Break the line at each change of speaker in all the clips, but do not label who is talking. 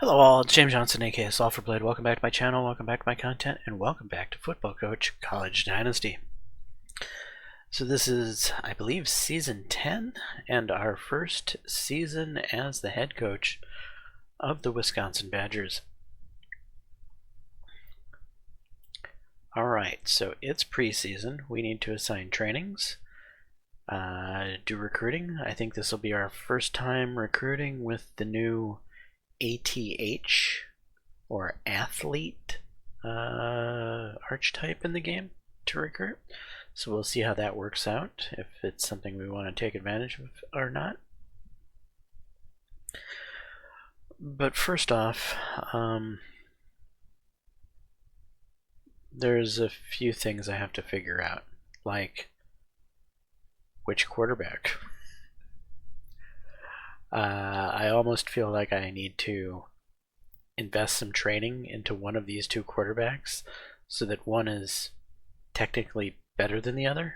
Hello all, it's James Johnson, aka Sulfurblade. Welcome back to my channel, welcome back to my content, and welcome back to Football Coach College Dynasty. So this is, I believe, Season 10, and our first season as the head coach of the Wisconsin Badgers. Alright, so it's preseason. We need to assign trainings, do recruiting. I think this will be our first time recruiting with the new ATH or athlete archetype in the game to recruit. So we'll see how that works out, if it's something we want to take advantage of or not. But first off, there's a few things I have to figure out, like which quarterback. I almost feel like I need to invest some training into one of these two quarterbacks so that one is technically better than the other.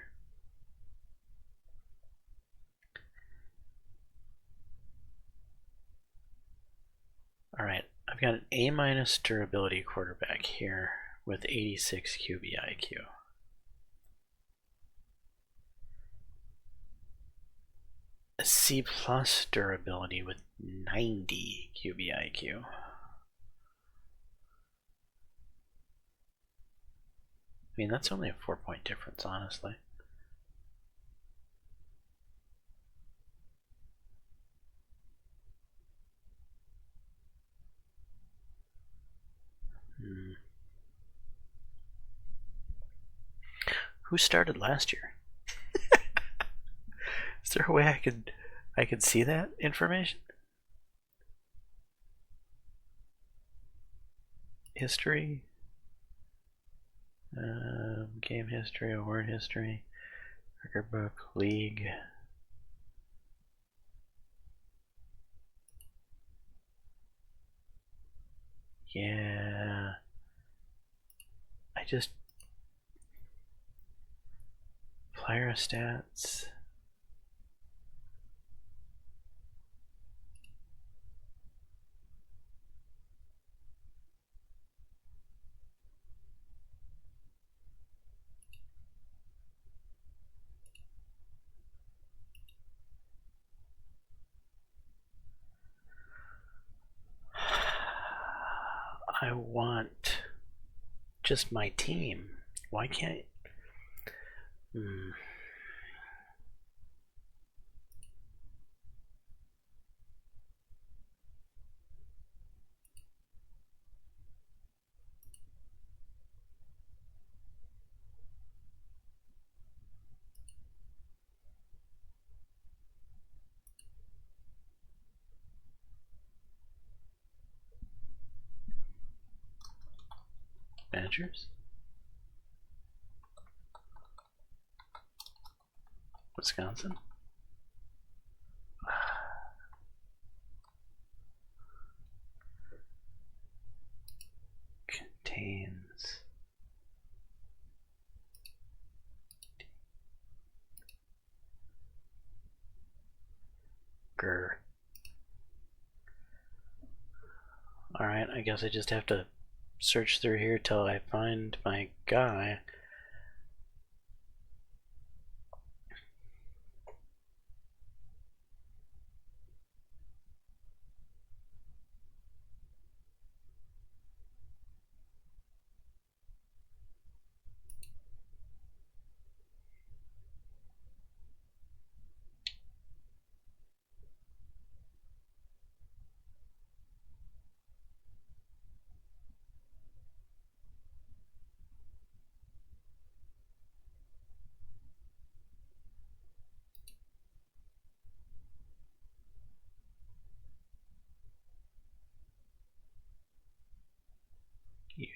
Alright, I've got an A- durability quarterback here with 86 QB IQ. A C+ durability with 90 QB IQ. I mean, that's only a 4-point difference, honestly. Who started last year? Is there a way I could see that information? History, game history, award history, record book, league. Yeah, I just player stats. I want just my team. Why can't Badgers? Wisconsin? Contains grr. Alright, I guess I just have to search through here till I find my guy.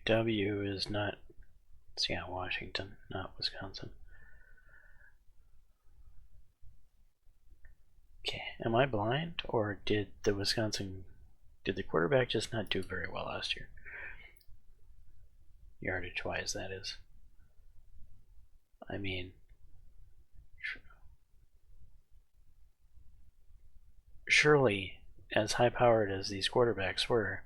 UW is not, yeah, Washington, not Wisconsin. Okay, am I blind, or did the quarterback just not do very well last year? Yardage wise, that is. I mean, surely, as high powered as these quarterbacks were,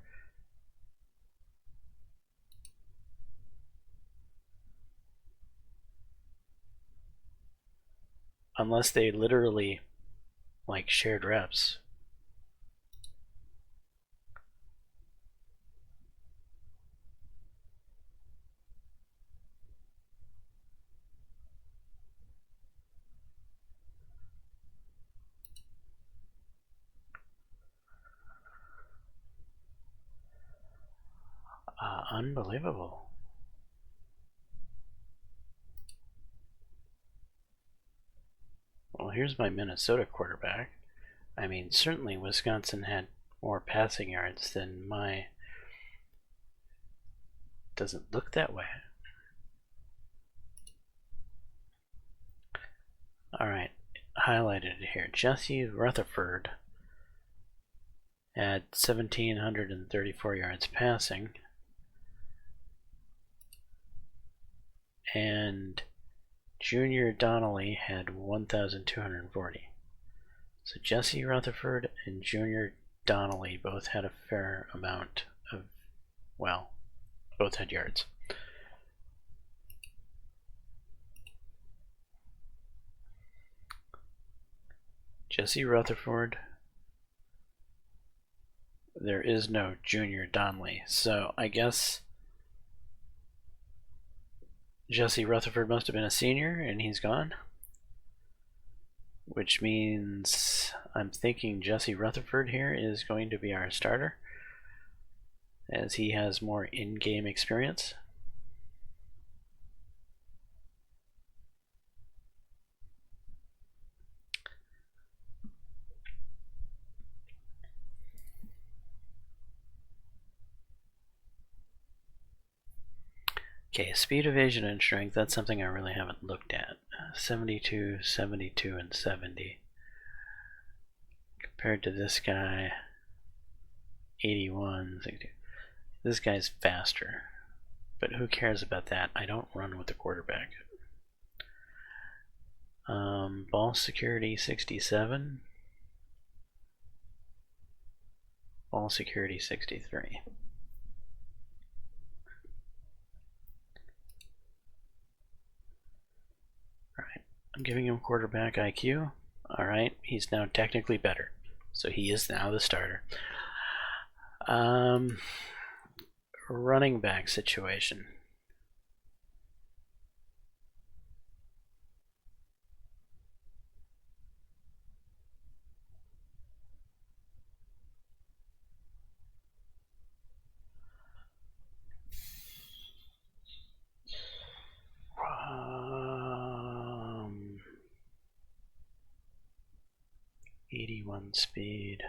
unless they literally like shared reps. Unbelievable. Well, here's my Minnesota quarterback. I mean, certainly Wisconsin had more passing yards than my... Doesn't look that way. Alright, highlighted here. Jesse Rutherford had 1,734 yards passing. And Junior Donnelly had 1,240. So Jesse Rutherford and Junior Donnelly both had a fair amount of, well, both had yards. Jesse Rutherford. There is no Junior Donnelly, so I guess Jesse Rutherford must have been a senior and he's gone. Which means I'm thinking Jesse Rutherford here is going to be our starter, as he has more in-game experience. Okay, speed, evasion, and strength, that's something I really haven't looked at. 72, 72, and 70. Compared to this guy, 81, 62. This guy's faster, but who cares about that? I don't run with the quarterback. Ball security, 67. Ball security, 63. Alright, I'm giving him quarterback IQ. Alright, he's now technically better. So he is now the starter. Running back situation. Um, 81 speed.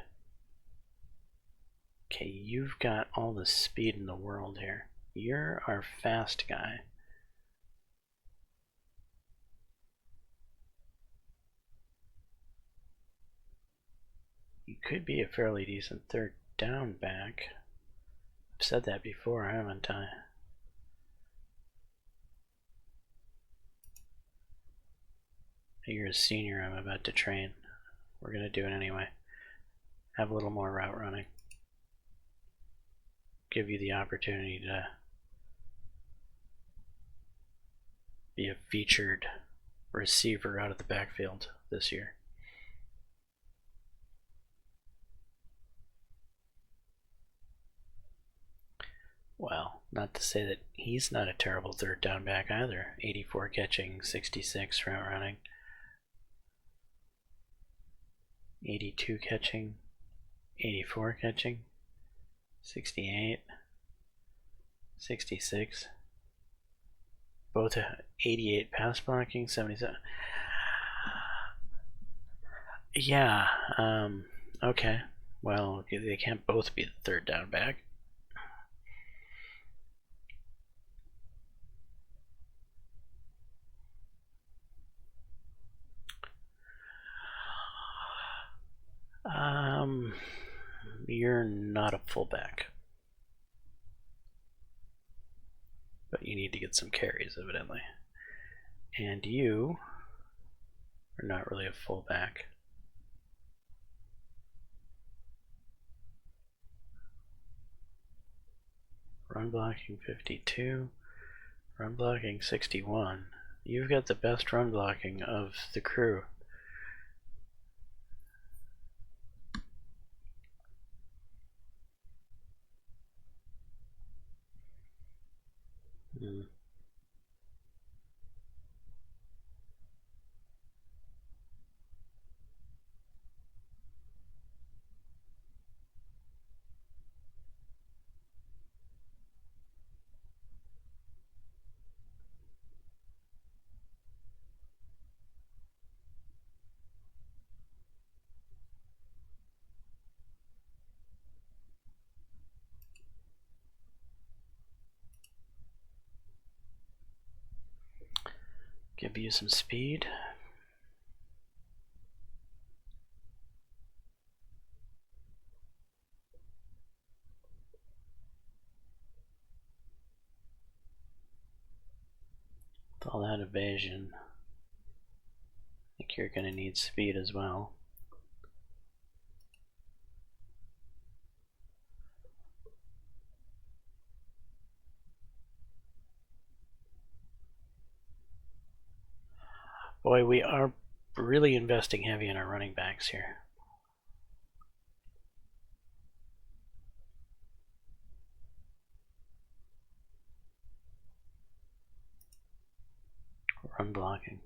Okay, you've got all the speed in the world here. You're our fast guy. You could be a fairly decent third down back. I've said that before, haven't I? You're a senior I'm about to train. We're going to do it anyway. Have a little more route running. Give you the opportunity to be a featured receiver out of the backfield this year. Well, not to say that he's not a terrible third down back either. 84 catching, 66 route running. 82 catching, 84 catching, 68, 66, both 88 pass blocking, 77. Yeah, okay. Well, they can't both be the third down back. You're not a fullback. But you need to get some carries, evidently. And you are not really a fullback. Run blocking 52, run blocking 61. You've got the best run blocking of the crew. Hmm. Give you some speed. With all that evasion, I think you're going to need speed as well. Boy, we are really investing heavy in our running backs here. Run blocking.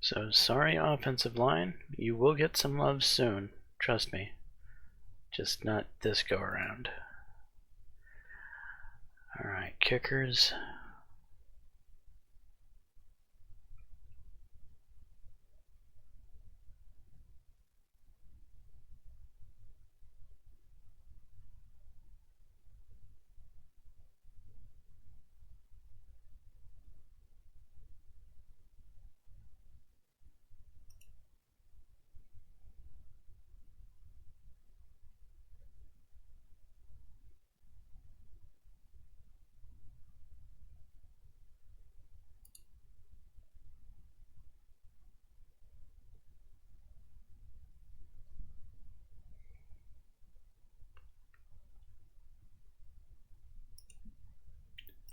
So sorry, offensive line, you will get some love soon, trust me. Just not this go around. Alright, kickers.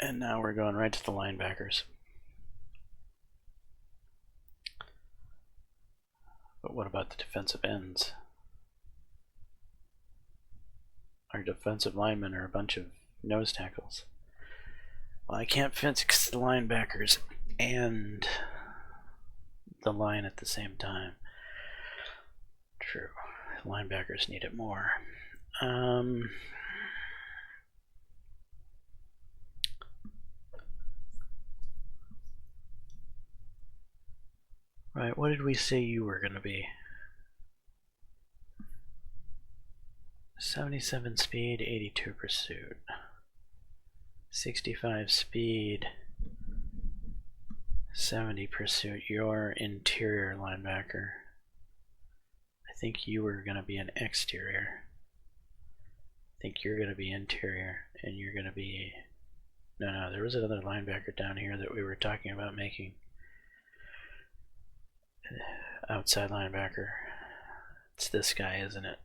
And now we're going right to the linebackers. But what about the defensive ends? Our defensive linemen are a bunch of nose tackles. Well, I can't fix the linebackers and the line at the same time. True. Linebackers need it more. Right, what did we say you were going to be? 77 speed, 82 pursuit. 65 speed, 70 pursuit. Your interior linebacker. I think you were going to be an exterior. I think you're going to be interior, and you're going to be... No, there was another linebacker down here that we were talking about making. Outside linebacker. It's this guy, isn't it?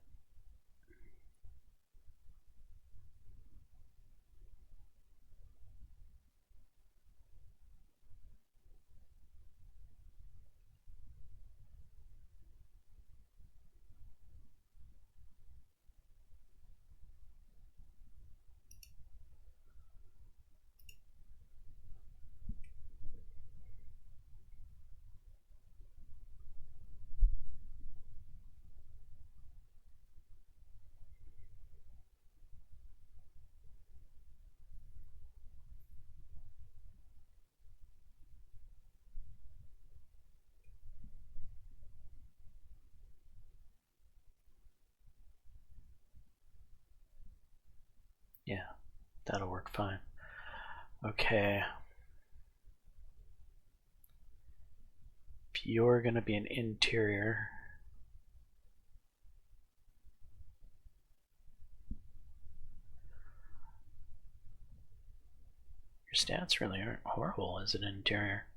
Yeah, that'll work fine. Okay. If you're going to be an interior, your stats really aren't horrible as an interior.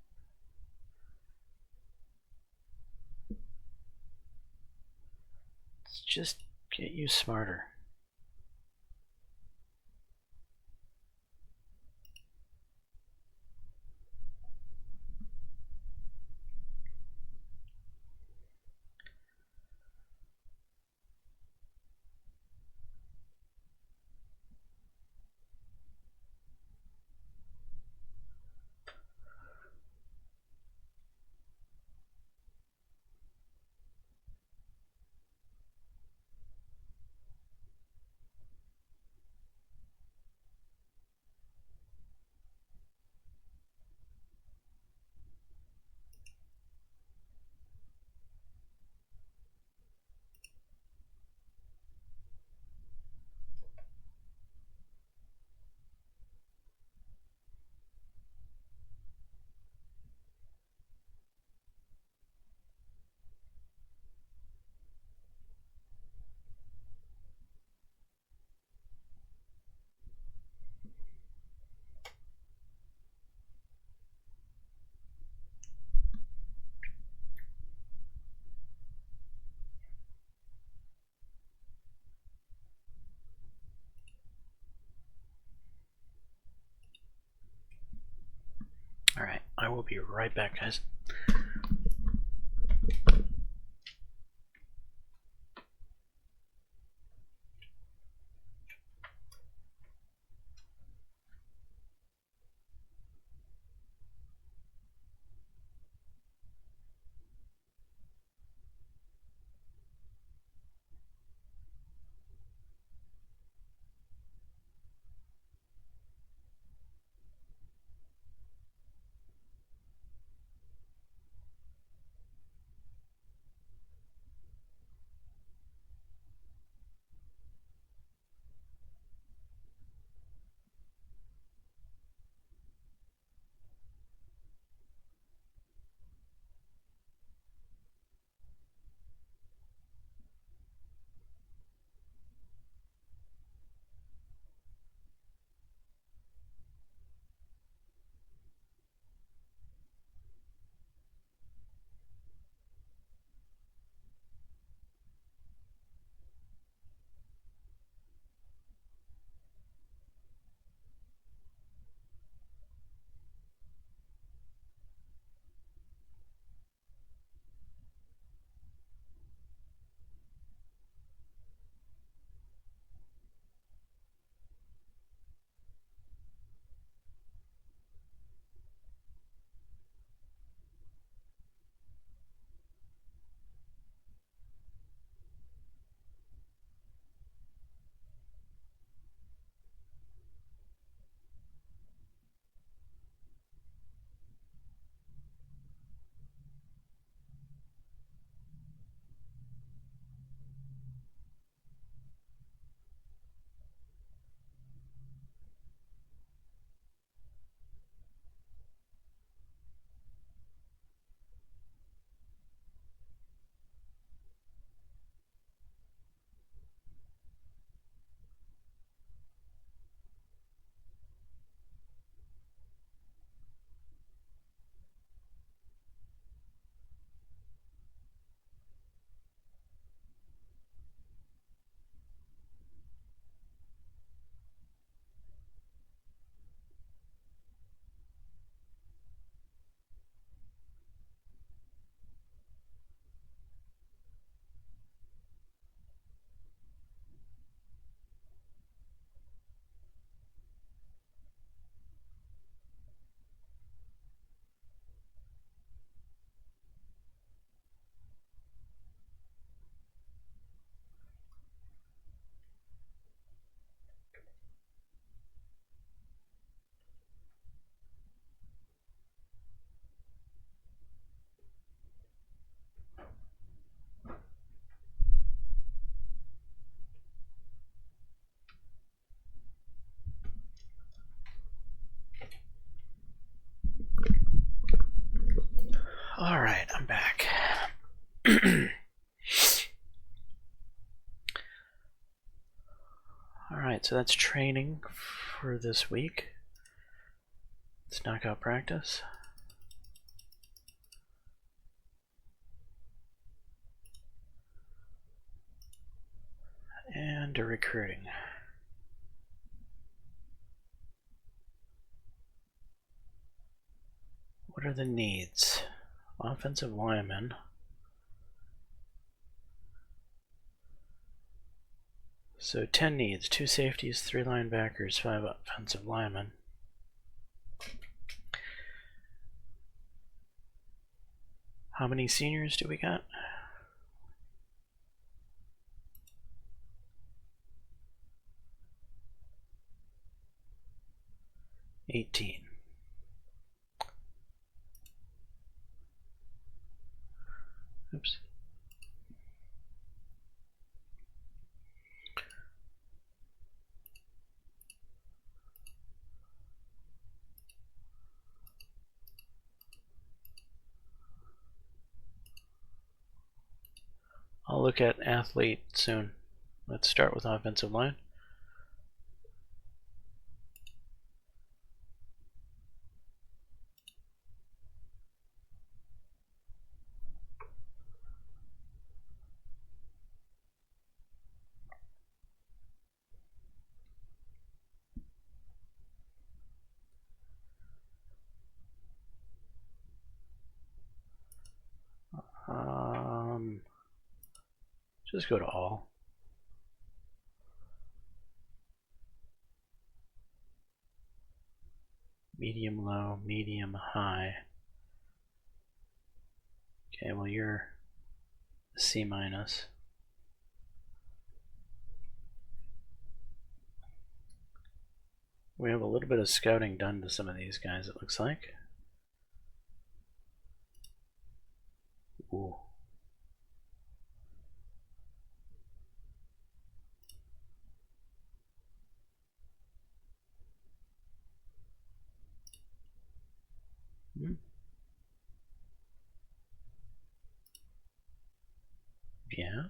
Let's just get you smarter. will be right back, guys. Alright, I'm back. Alright, so that's training for this week. It's knockout practice. And a recruiting. What are the needs? Offensive lineman. So 10 needs, 2 safeties, 3 linebackers, 5 offensive linemen. How many seniors do we got? 18. Oops. I'll look at athlete soon. Let's start with offensive line. Just go to all. Medium low, medium high. Okay, well you're C minus. We have a little bit of scouting done to some of these guys, it looks like. Ooh. Yeah.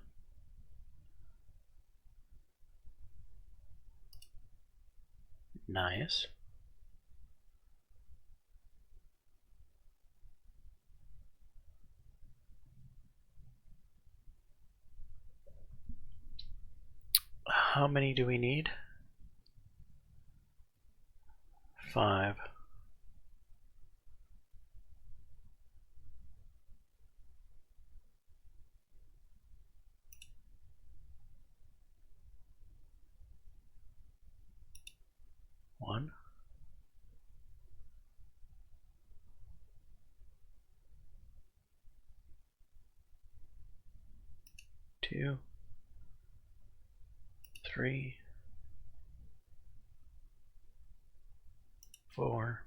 Nice. How many do we need? 5. One. 2. 3. 4.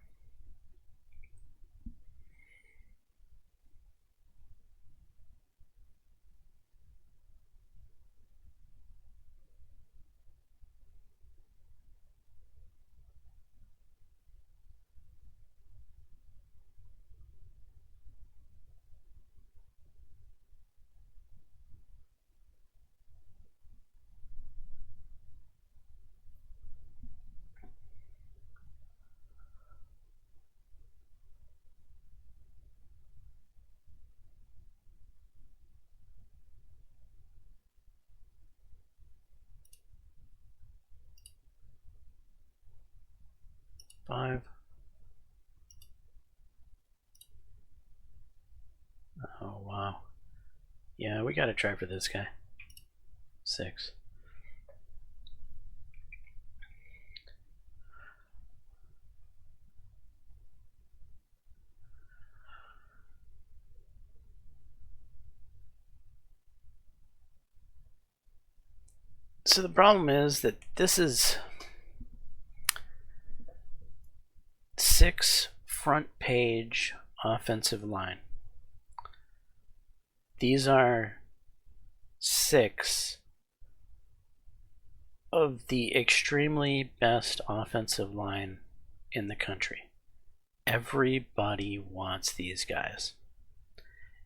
5. Oh wow. Yeah, we gotta try for this guy. 6. So the problem is that this is 6 front page offensive line. These are 6 of the extremely best offensive line in the country. Everybody wants these guys.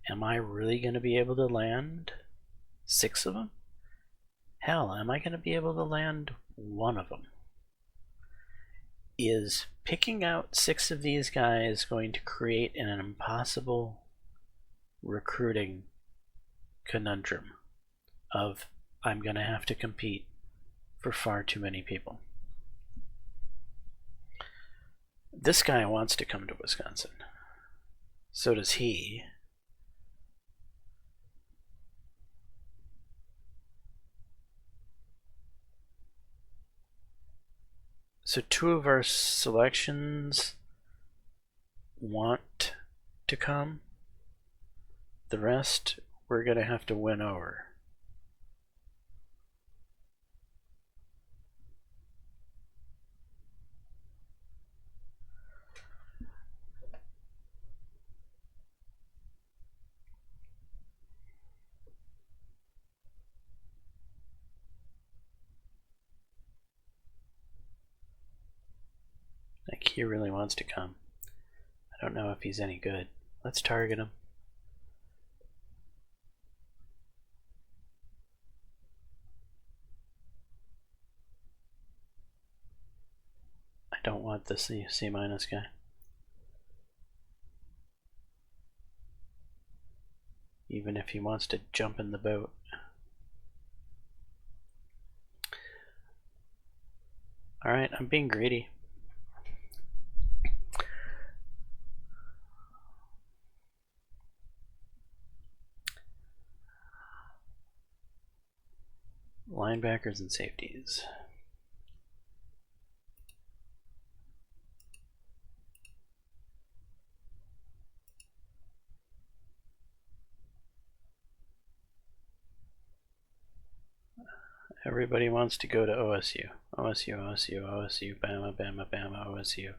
Am I really going to be able to land 6 of them? Hell, am I going to be able to land 1 of them? Is picking out 6 of these guys going to create an impossible recruiting conundrum of I'm going to have to compete for far too many people? This guy wants to come to Wisconsin. So does he. So 2 of our selections want to come. The rest we're going to have to win over. Like, he really wants to come. I don't know if he's any good. Let's target him. I don't want the C minus guy. Even if he wants to jump in the boat. Alright, I'm being greedy. linebackers and safeties. Everybody wants to go to OSU. OSU, OSU, OSU, Bama, Bama, Bama, OSU.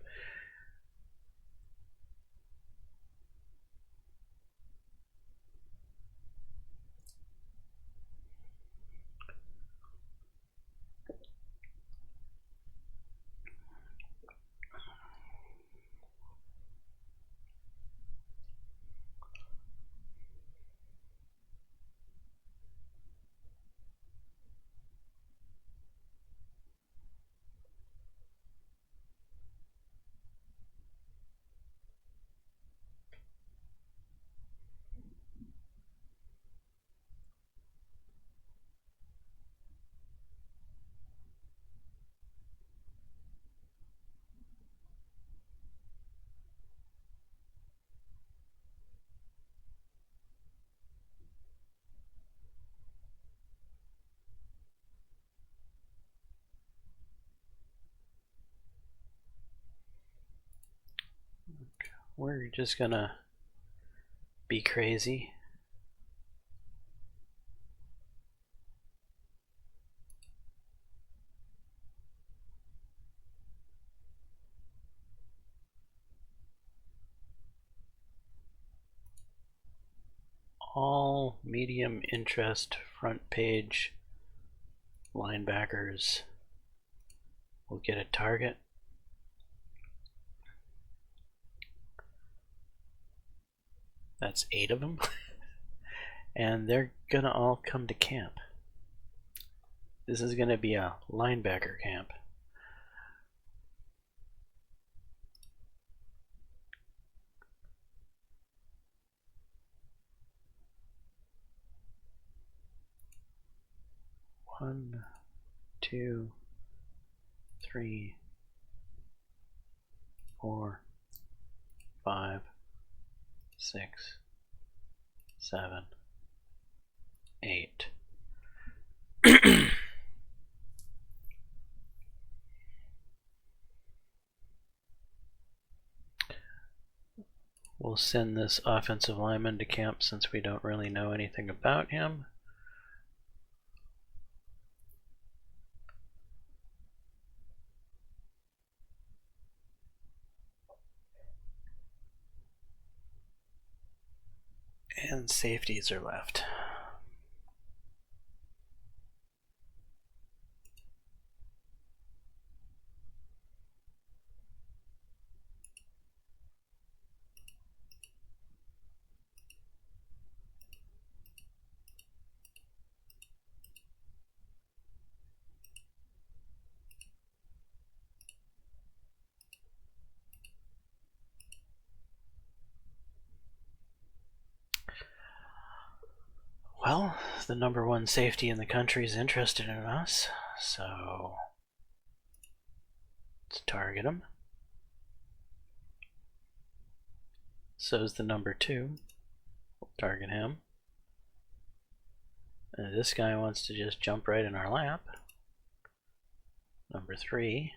We're just gonna be crazy. All medium interest front page linebackers will get a target. That's 8 of them. And they're gonna all come to camp. This is gonna be a linebacker camp. One, 2, 3, 4, 5, 6, 7, 8. We'll send this offensive lineman to camp since we don't really know anything about him. And safeties are left. Well, the #1 safety in the country is interested in us, so let's target him. So's the #2. We'll target him. And this guy wants to just jump right in our lap. #3.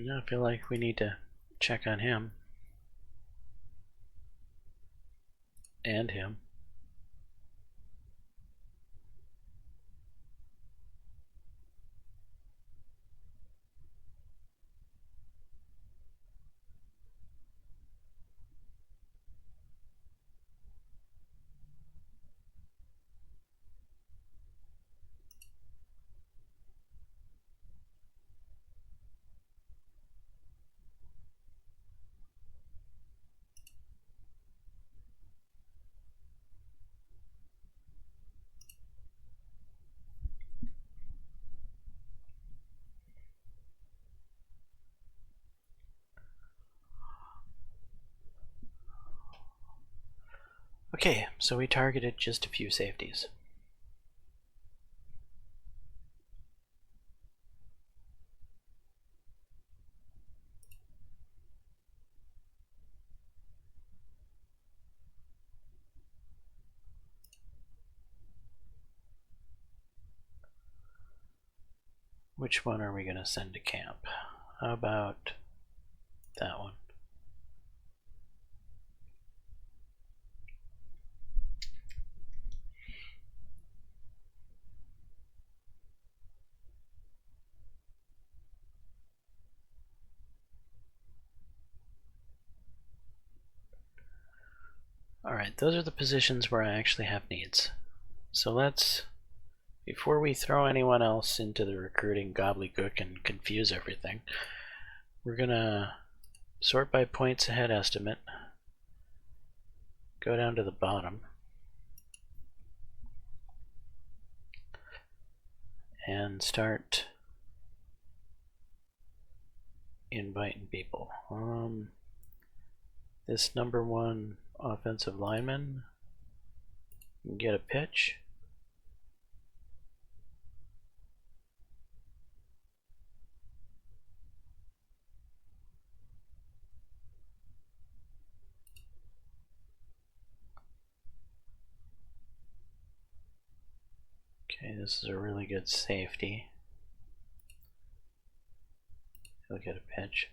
I feel like we need to check on him. And him. Okay, so we targeted just a few safeties. which one are we going to send to camp? How about that one? Alright, those are the positions where I actually have needs. So let's, before we throw anyone else into the recruiting gobbledygook and confuse everything, we're gonna sort by points ahead estimate, go down to the bottom, and start inviting people. This #1 offensive lineman can get a pitch. Okay, this is a really good safety. He'll get a pitch.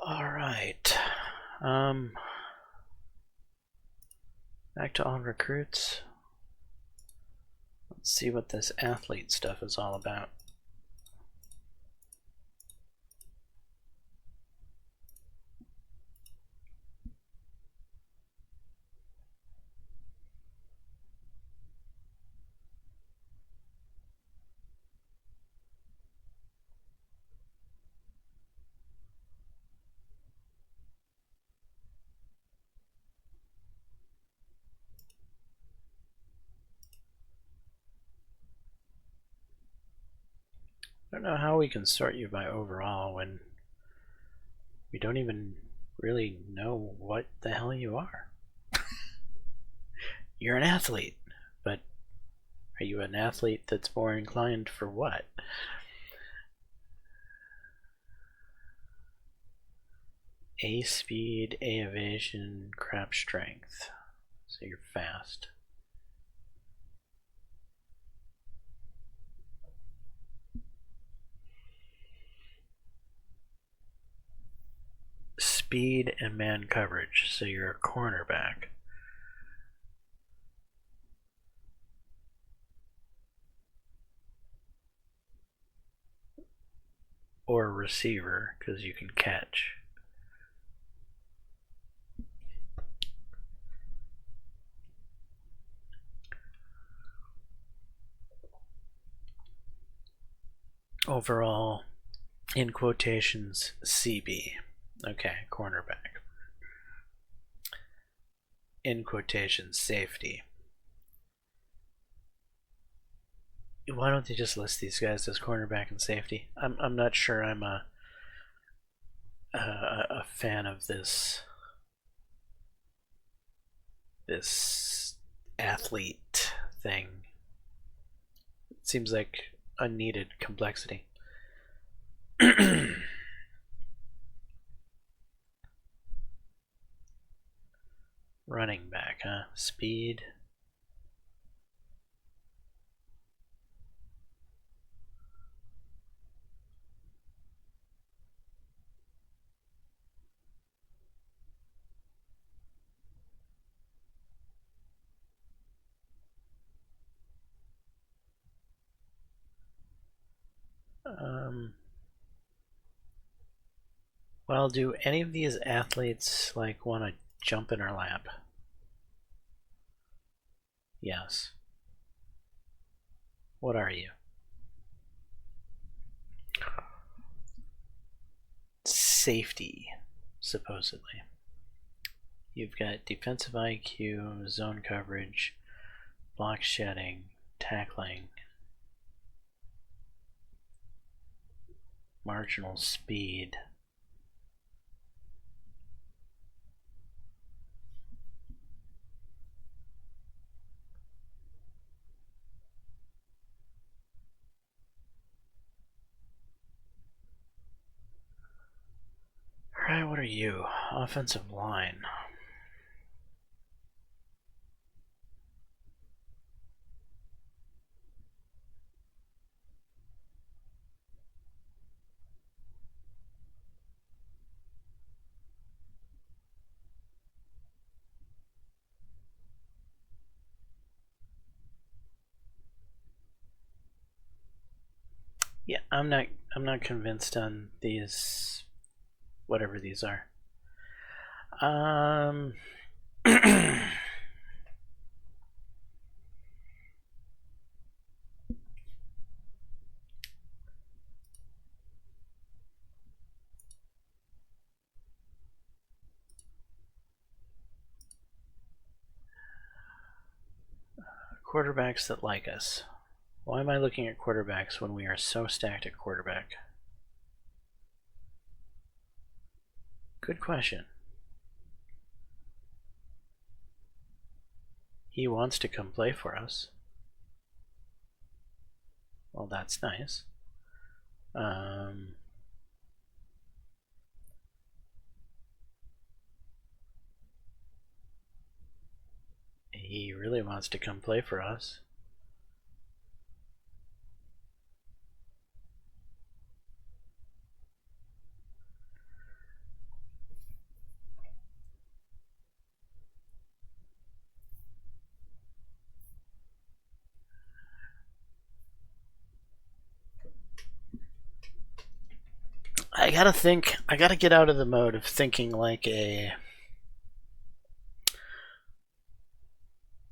Alright. Back to on recruits. Let's see what this athlete stuff is all about. I don't know how we can sort you by overall when we don't even really know what the hell you are. You're an athlete, but are you an athlete that's more inclined for what? A speed, A evasion, crap strength. So you're fast. Speed and man coverage, so you're a cornerback. Or a receiver, because you can catch. Overall, in quotations, CB. Okay, cornerback. In quotations, safety. Why don't they just list these guys as cornerback and safety? I'm not sure I'm a fan of this athlete thing. It seems like unneeded complexity. Running back, huh? Speed. Well, do any of these athletes like want to jump in our lap? Yes. What are you? Safety, supposedly. You've got defensive IQ, zone coverage, block shedding, tackling, marginal speed. Alright, what are you? Offensive line. Yeah, I'm not convinced on these, whatever these are. Quarterbacks that like us. Why am I looking at quarterbacks when we are so stacked at quarterback? Good question. He wants to come play for us. Well, that's nice. He really wants to come play for us. I gotta get out of the mode of thinking like a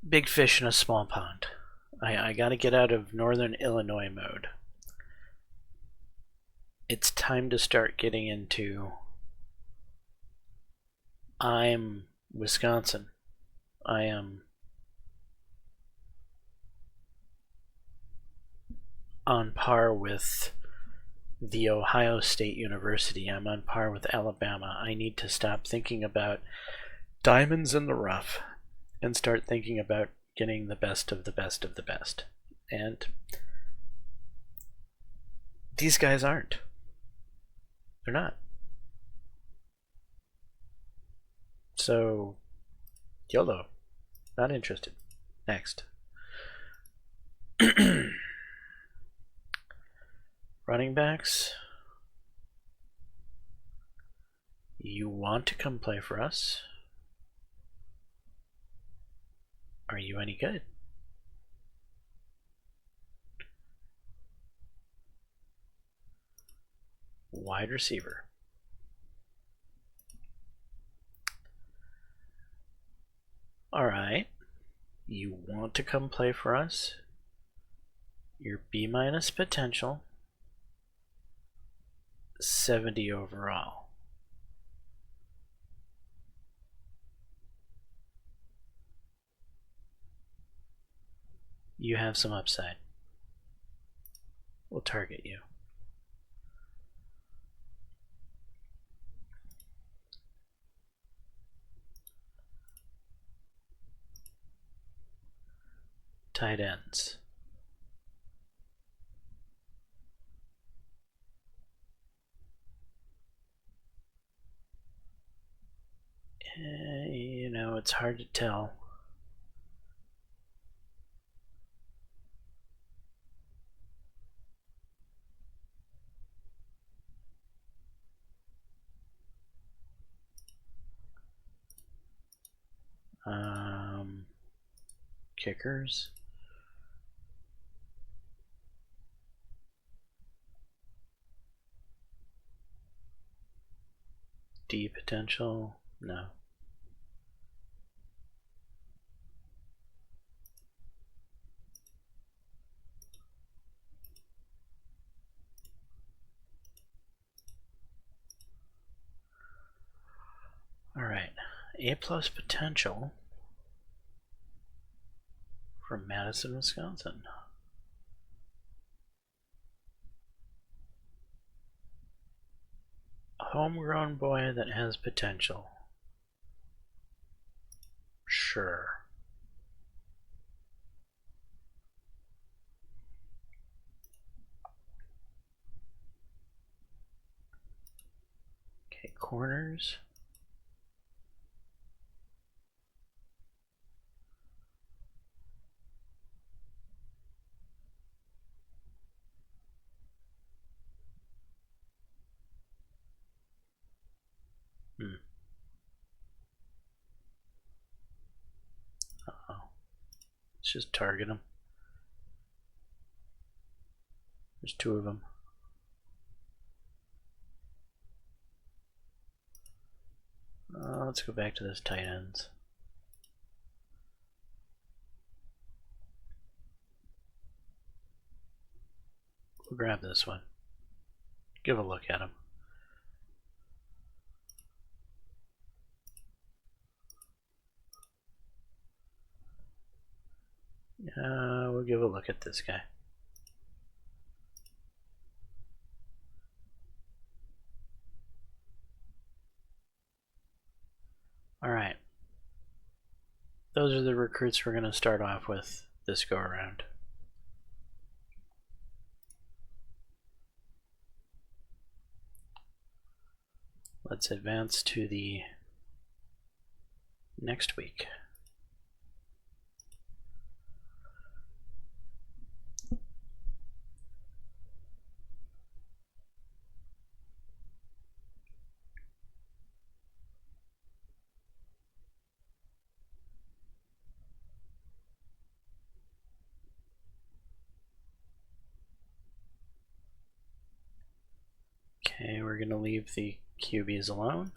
big fish in a small pond. I gotta get out of Northern Illinois mode. It's time to start getting into I'm Wisconsin. I am on par with the Ohio State University. I'm on par with Alabama. I need to stop thinking about diamonds in the rough and start thinking about getting the best of the best of the best. And these guys aren't. They're not. So, YOLO. Not interested. Next. Running backs. You want to come play for us? Are you any good? Wide receiver. Alright. You want to come play for us? You're B- potential. 70 overall. You have some upside. We'll target you. Tight ends. You know, it's hard to tell. Kickers. D potential? No. Alright, A+ potential from Madison, Wisconsin. A homegrown boy that has potential. Sure. Okay, corners. Uh-oh. Let's just target them. There's two of them. Let's go back to those tight ends. We'll grab this one. Give a look at him. We'll give a look at this guy. Alright. Those are the recruits we're going to start off with this go around. Let's advance to the next week. Okay, we're going to leave the QBs alone.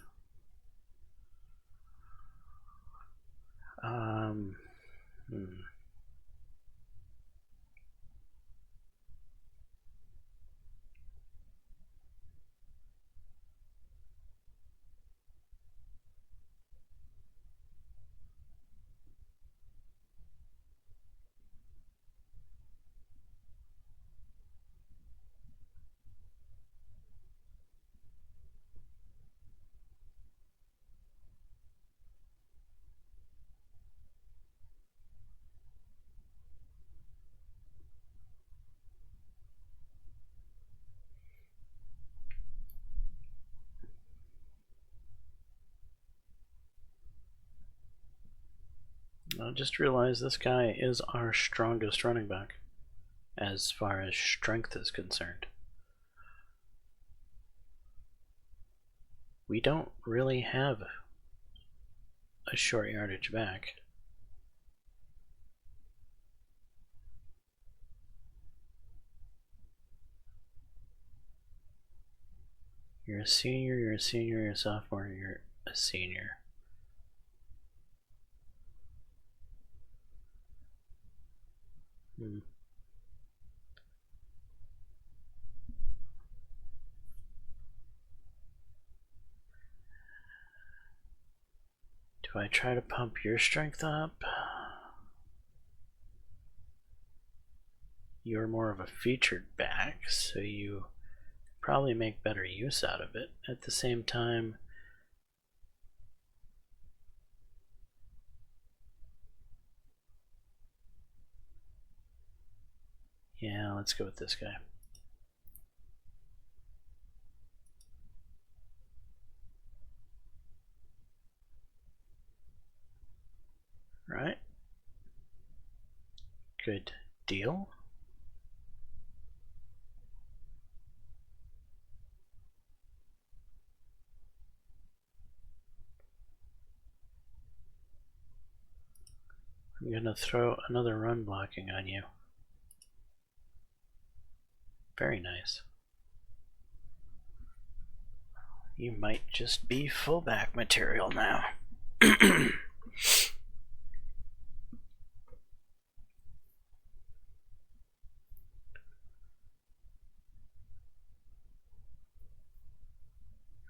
I just realized this guy is our strongest running back as far as strength is concerned. We don't really have a short yardage back. You're a senior, you're a senior, you're a sophomore, you're a senior. Do I try to pump your strength up? You're more of a featured back, so you probably make better use out of it. At the same time, yeah, let's go with this guy. Good deal. I'm going to throw another run blocking on you. Very nice. You might just be fullback material now.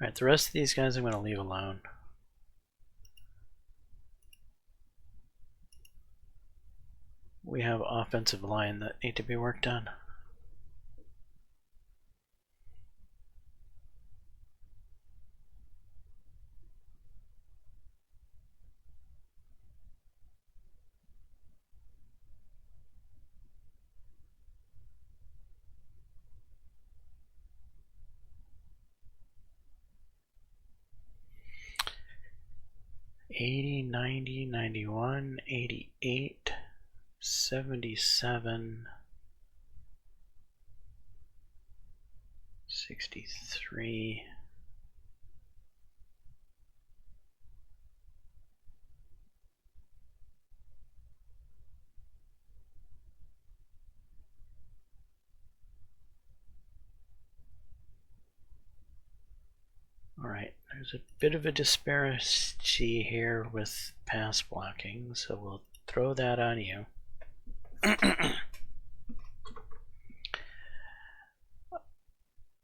Alright, the rest of these guys I'm going to leave alone. We have offensive line that need to be worked on. $80, $90, $91, $88, $77, $63. Alright, there's a bit of a disparity here with pass blocking, so we'll throw that on you.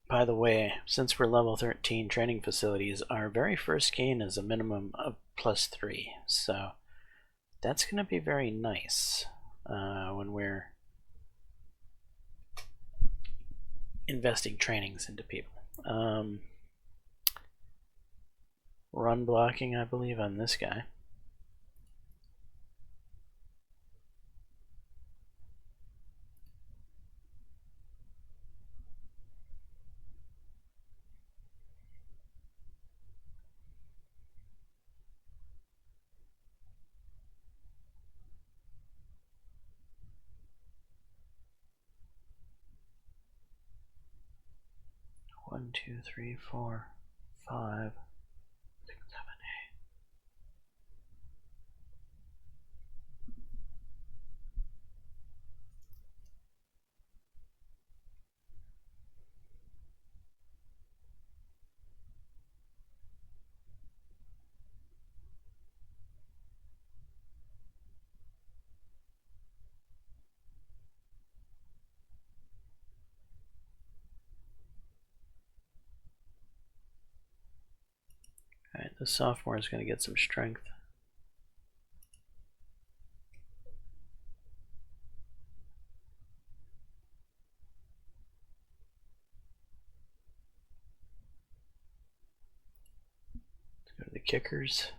By the way, since we're level 13 training facilities, our very first gain is a minimum of +3, so that's going to be very nice when we're investing trainings into people. Run blocking, I believe, on this guy. One, two, three, four, 5, 6, 7, 8. Alright, the sophomore is going to get some strength. Let's go to the kickers.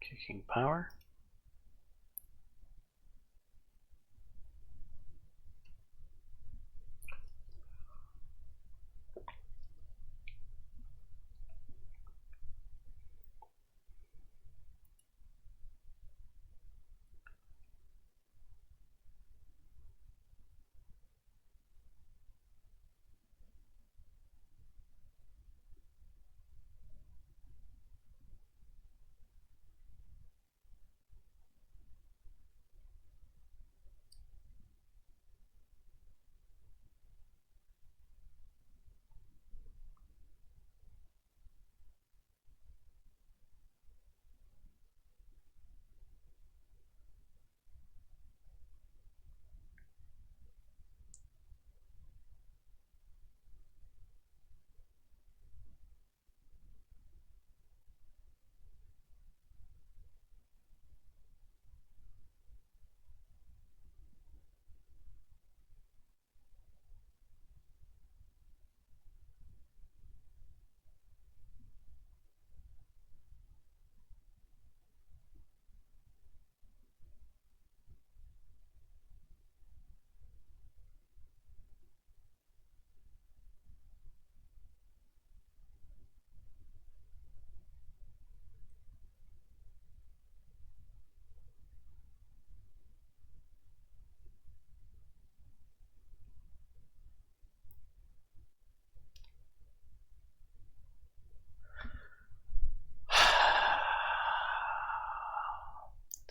Kicking power.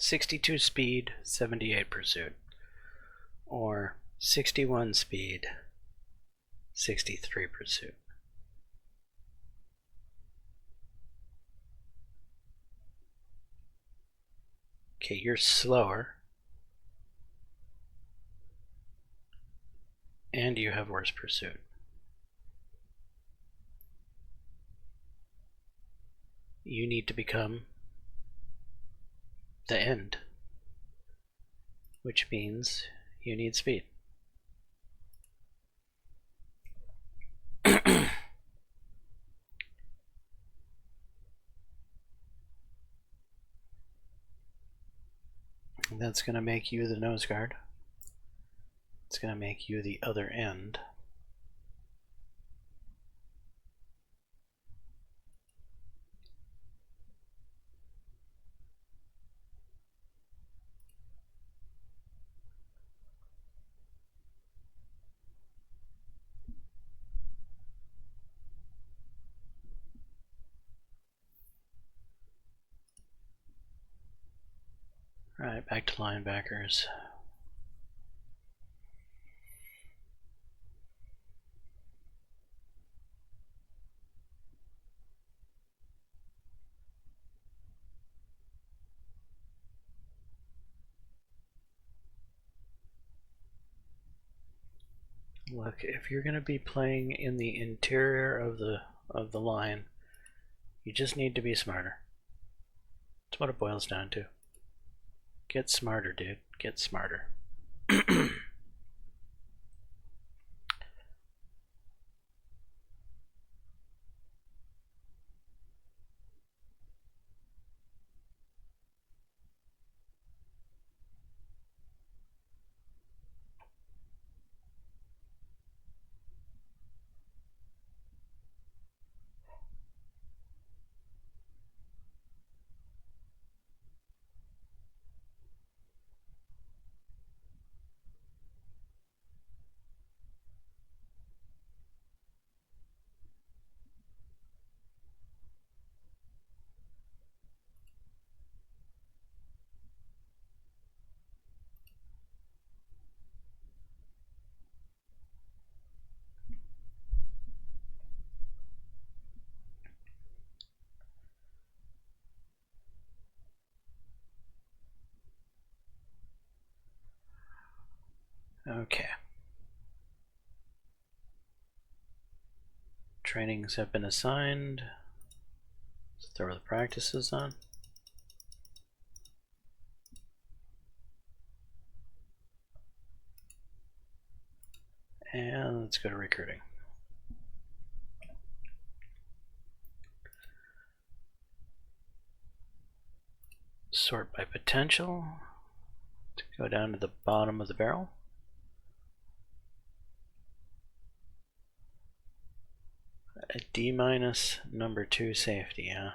62 speed, 78 pursuit. Or 61 speed, 63 pursuit. Okay, you're slower. And you have worse pursuit. You need to become the end, which means you need speed. That's going to make you the nose guard. It's going to make you the other end. Alright, back to linebackers. Look, if you're going to be playing in the interior of the line, you just need to be smarter. That's what it boils down to. Get smarter, dude. Get smarter. Okay. Trainings have been assigned. Let's throw the practices on. And let's go to recruiting. Sort by potential. To go down to the bottom of the barrel. A D- number 2 safety, huh?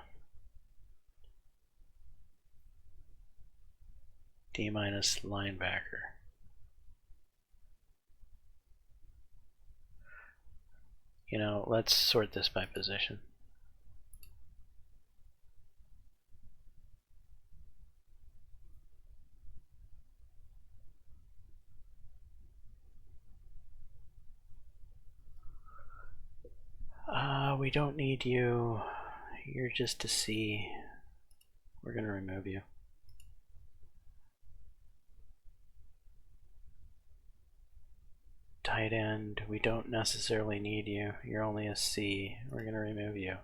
D- linebacker. You know, let's sort this by position. We don't need you. You're just a C. We're going to remove you. Tight end, we don't necessarily need you. You're only a C. We're going to remove you.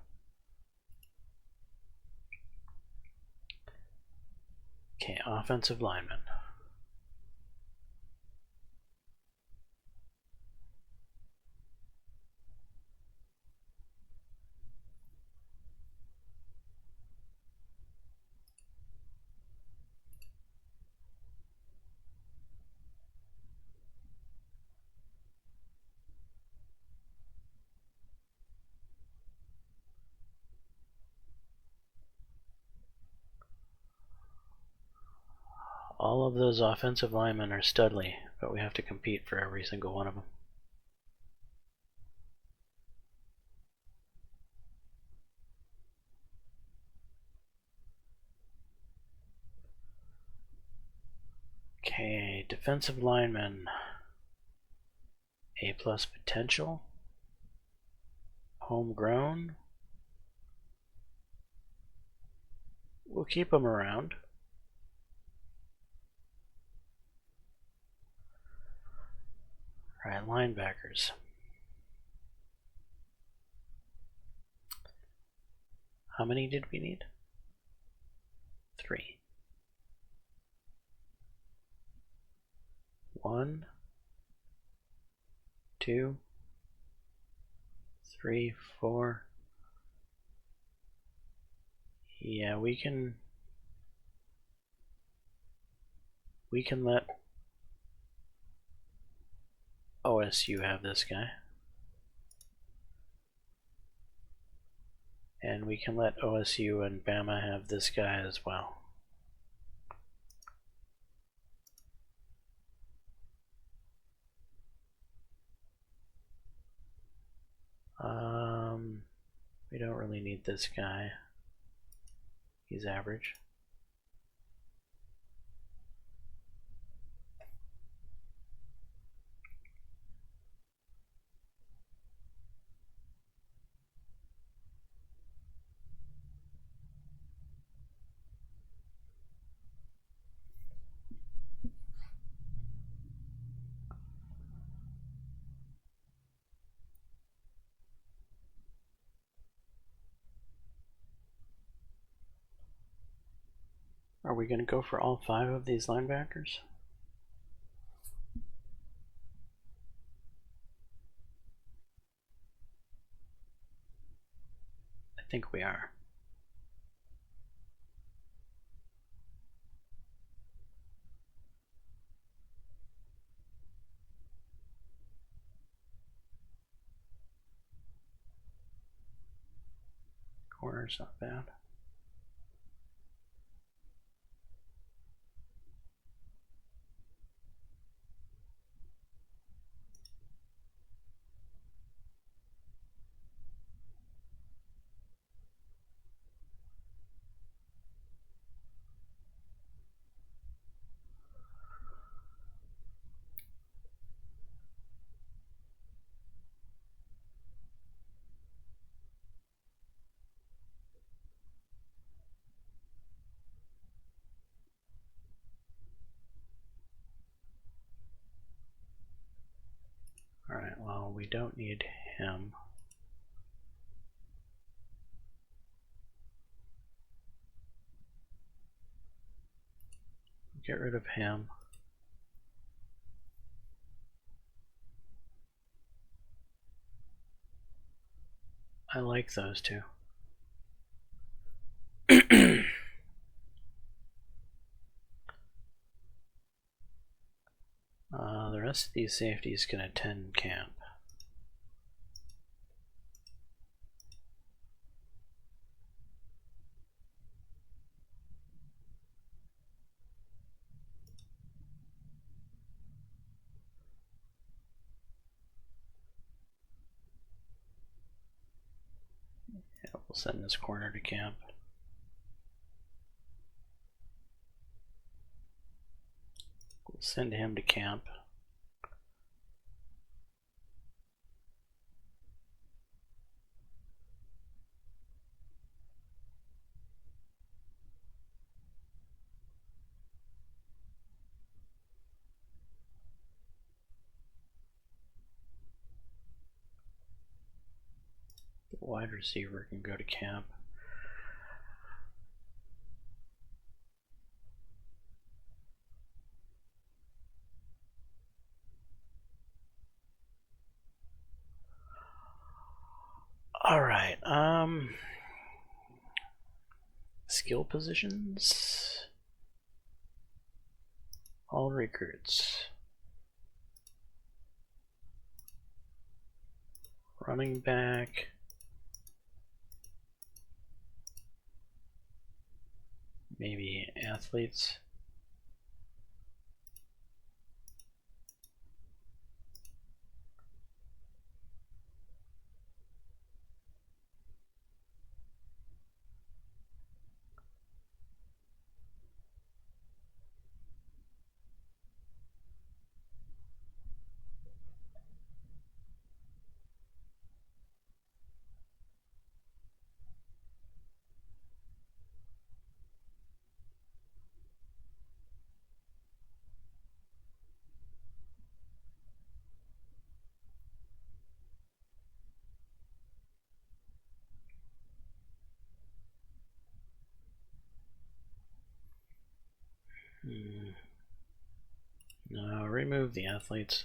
Okay, offensive lineman. All of those offensive linemen are Studley, but we have to compete for every single one of them. Okay, defensive lineman. A+ potential. Homegrown. We'll keep them around. Alright, linebackers. How many did we need? 3. 1, 2, 3, 4. Yeah, we can let OSU have this guy. And we can let OSU and Bama have this guy as well. We don't really need this guy. He's average. Are we going to go for all 5 of these linebackers? I think we are. Corner's not bad. Alright, well, we don't need him. Get rid of him. I like those two. The rest of these safeties can attend camp. Yeah, we'll send this corner to camp. We'll send him to camp. The wide receiver can go to camp. Alright, skill positions. All recruits. Running back. Maybe athletes. No, remove the athletes.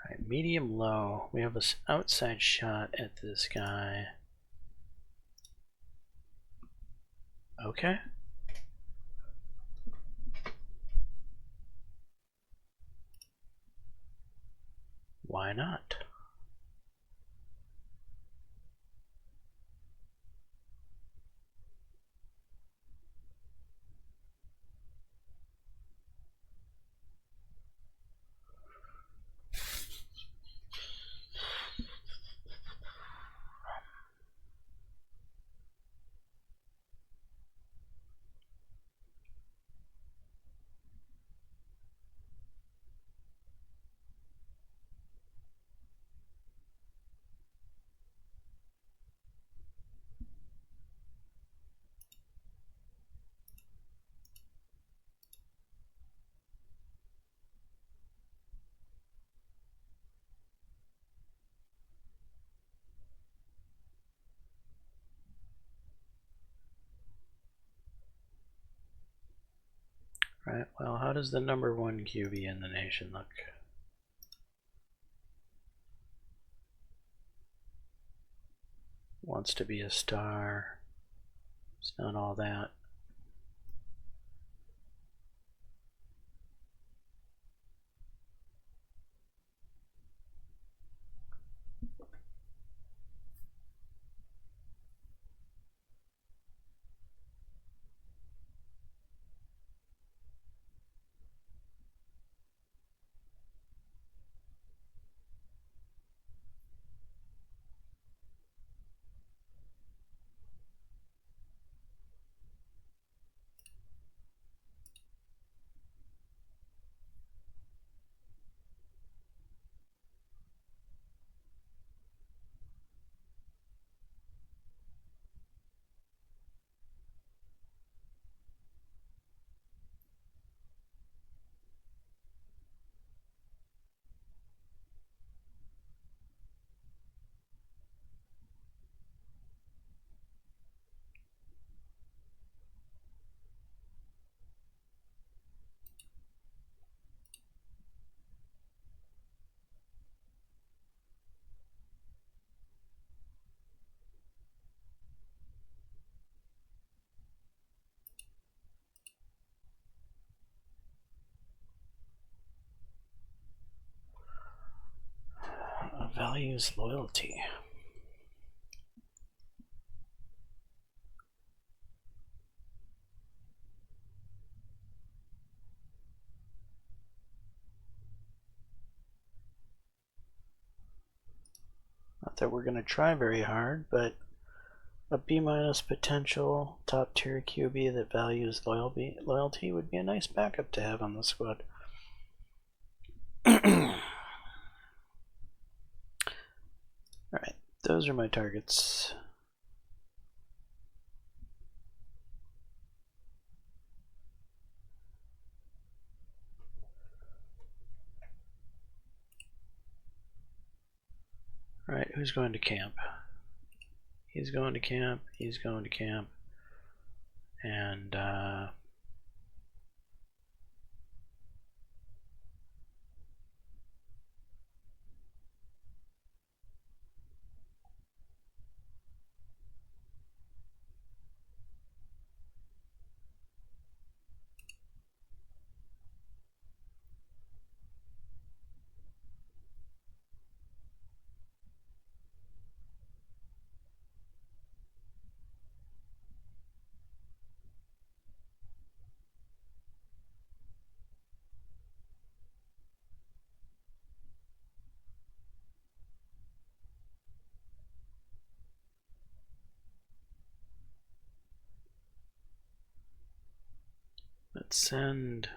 Alright, medium low. We have an outside shot at this guy. Okay. Why not? Right, well, how does the number 1 QB in the nation look? Wants to be a star. It's not all that. Values loyalty. Not that we're going to try very hard, but a B- potential top tier QB that values loyalty would be a nice backup to have on the squad. Alright, those are my targets. Alright, who's going to camp? He's going to camp, he's going to camp, and let's send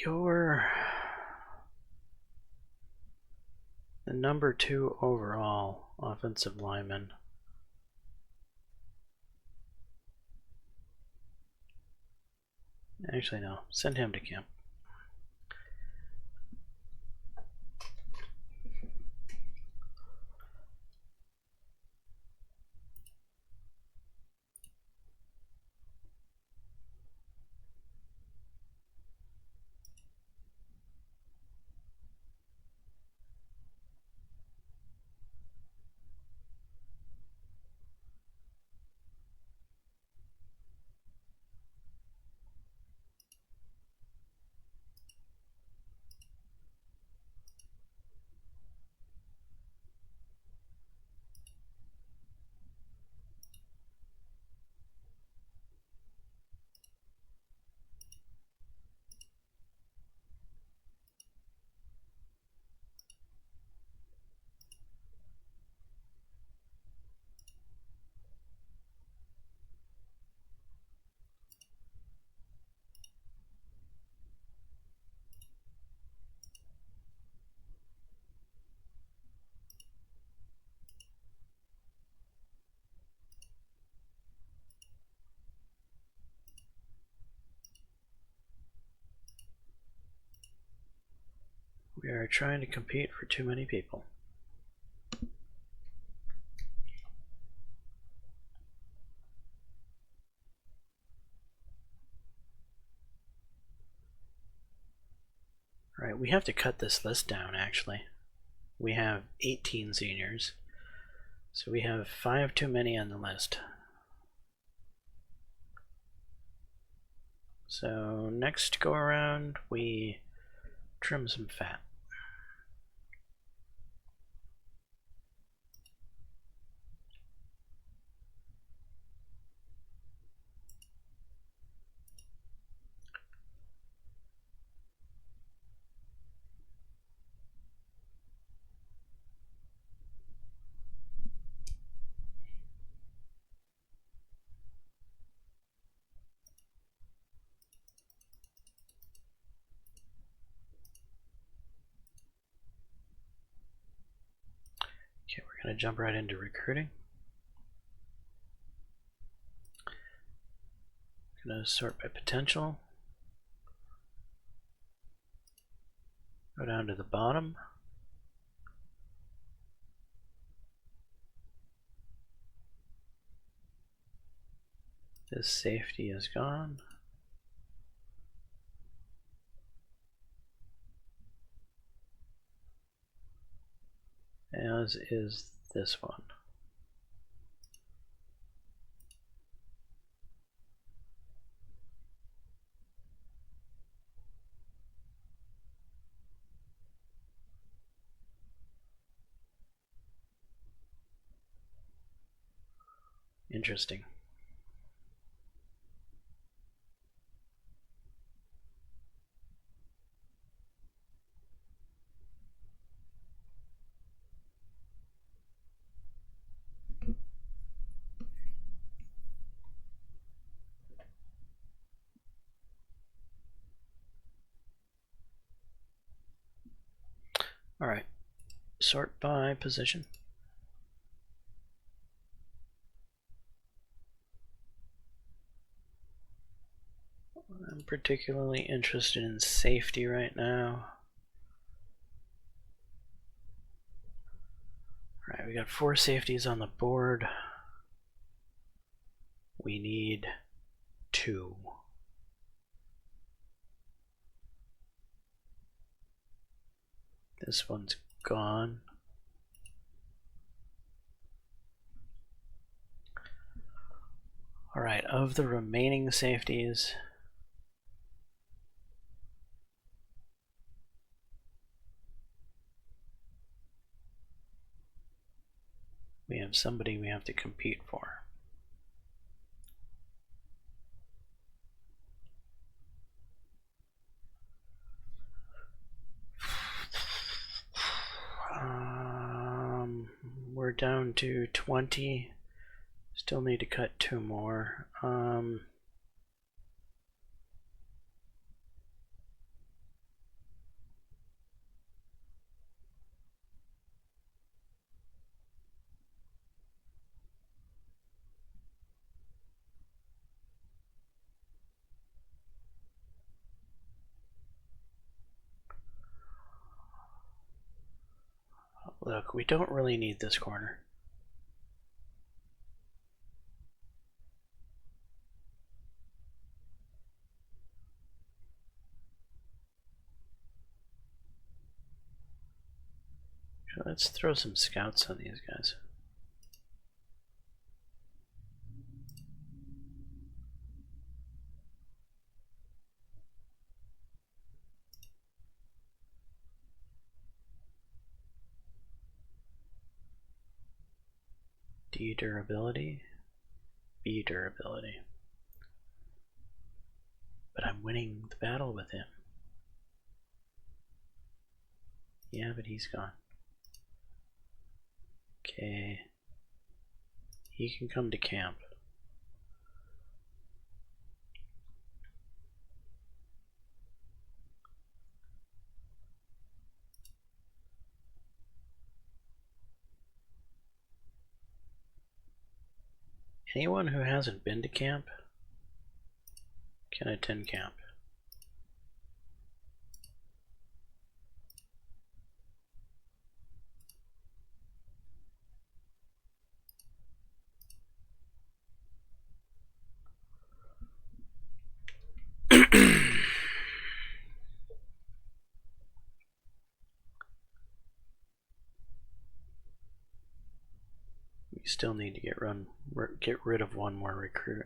you're the number 2 overall offensive lineman. Actually, no. Send him to camp. We are trying to compete for too many people. Alright, we have to cut this list down actually. We have 18 seniors, so we have 5 too many on the list. So next go around we trim some fat. Okay, we're going to jump right into recruiting. Going to sort by potential. Go down to the bottom. This safety is gone. As is this one. Interesting. All right, sort by position. I'm particularly interested in safety right now. All right, we got 4 safeties on the board. We need 2. This one's gone. All right, of the remaining safeties, we have somebody we have to compete for. we're down to 20. Still need to cut 2 more. Look, we don't really need this corner. Let's throw some scouts on these guys. D durability, B durability. But I'm winning the battle with him. Yeah, but he's gone. Okay. He can come to camp. Anyone who hasn't been to camp can attend camp. We still need to get rid of one more recruit.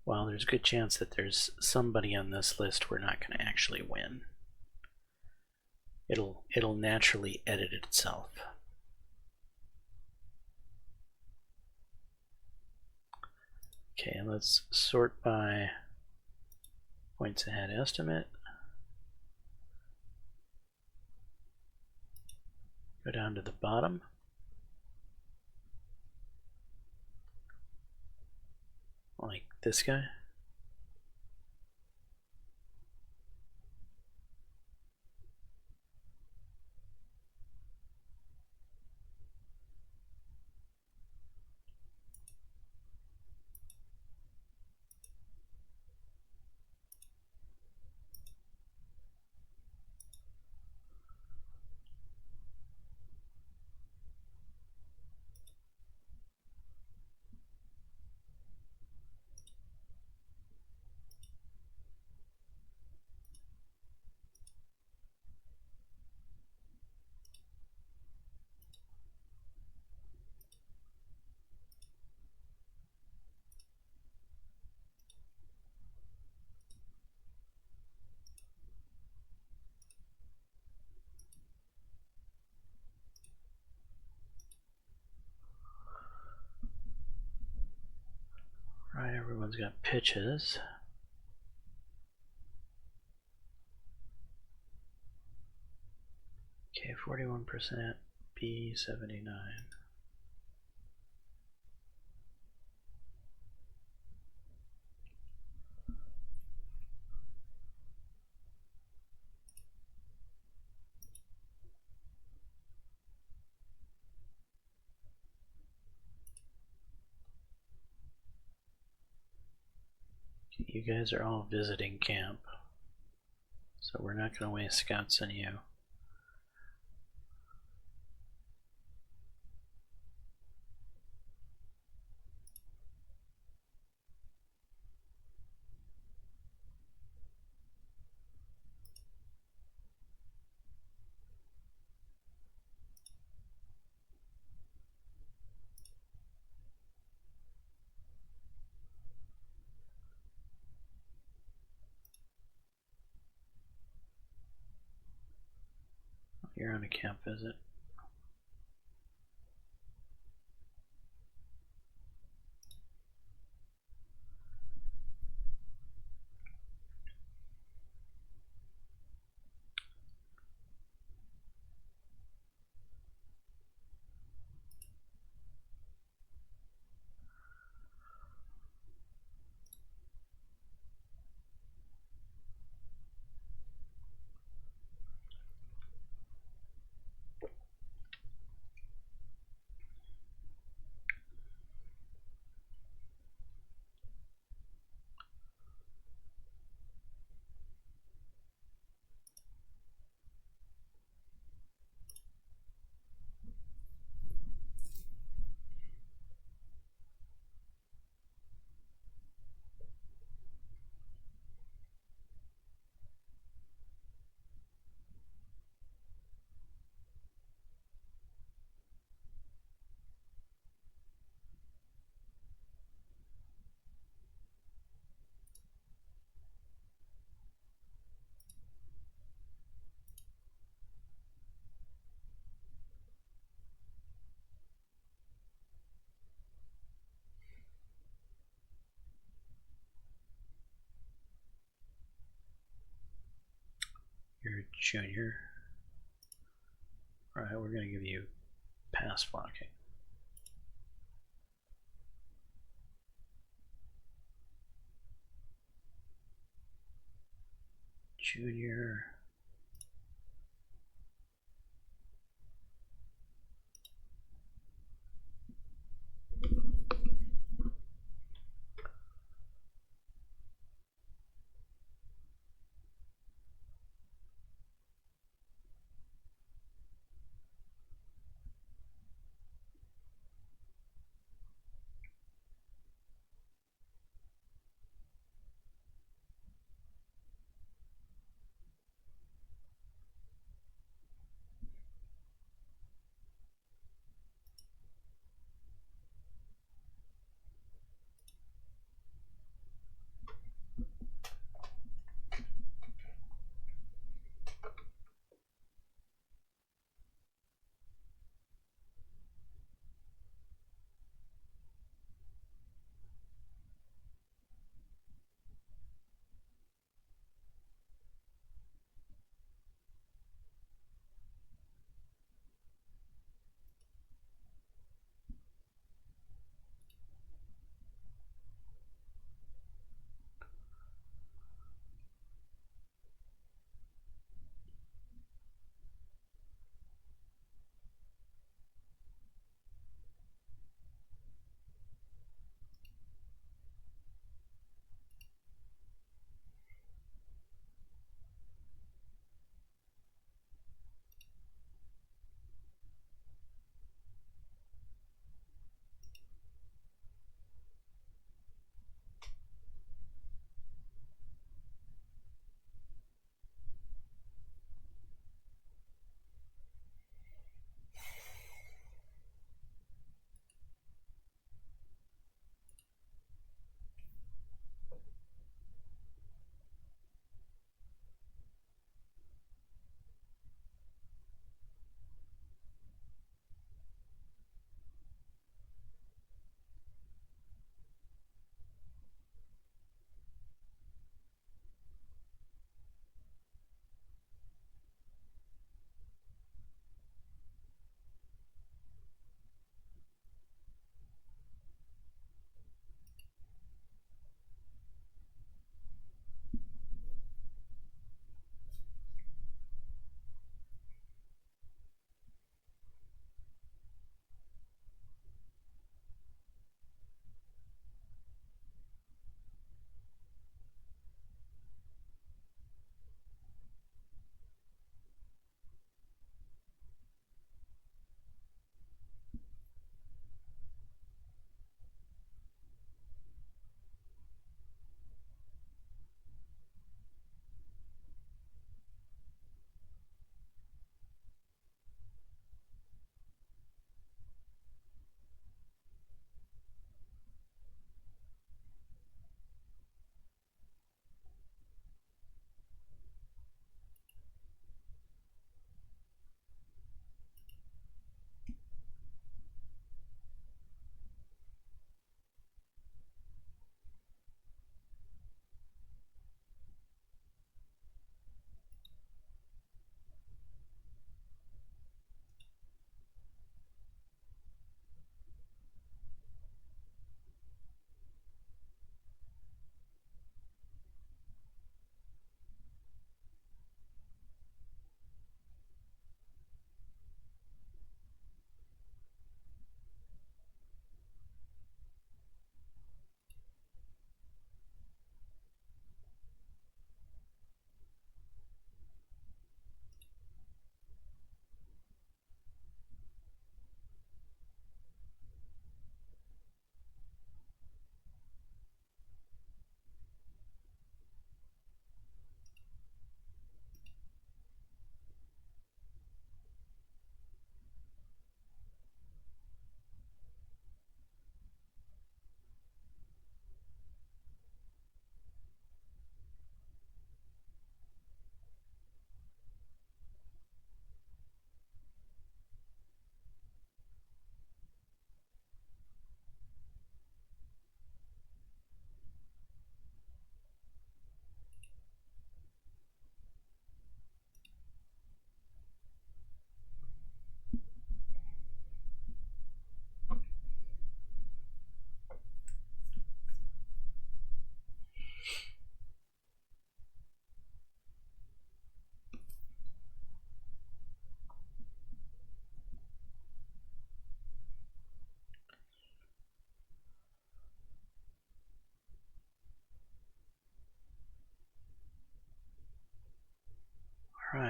Well, there's a good chance that there's somebody on this list we're not going to actually win. It'll naturally edit itself. Okay, let's sort by points ahead estimate. Go down to the bottom. Like this guy. Right, everyone's got pitches. Okay, 41%, B 79. You guys are all visiting camp, so we're not going to waste scouts on you. You're on a camp visit. junior. Alright, we're going to give you pass blocking. Junior.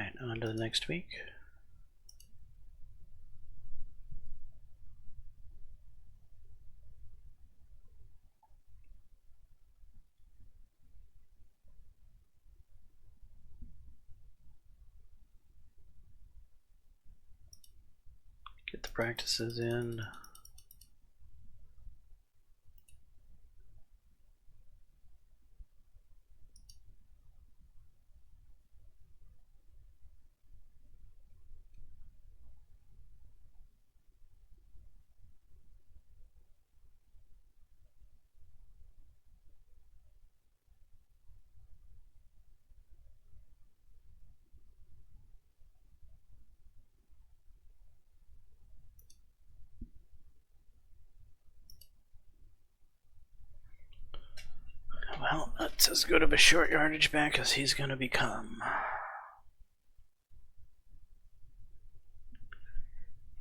Alright, on to the next week. Get the practices in. Well, that's as good of a short yardage back as he's going to become.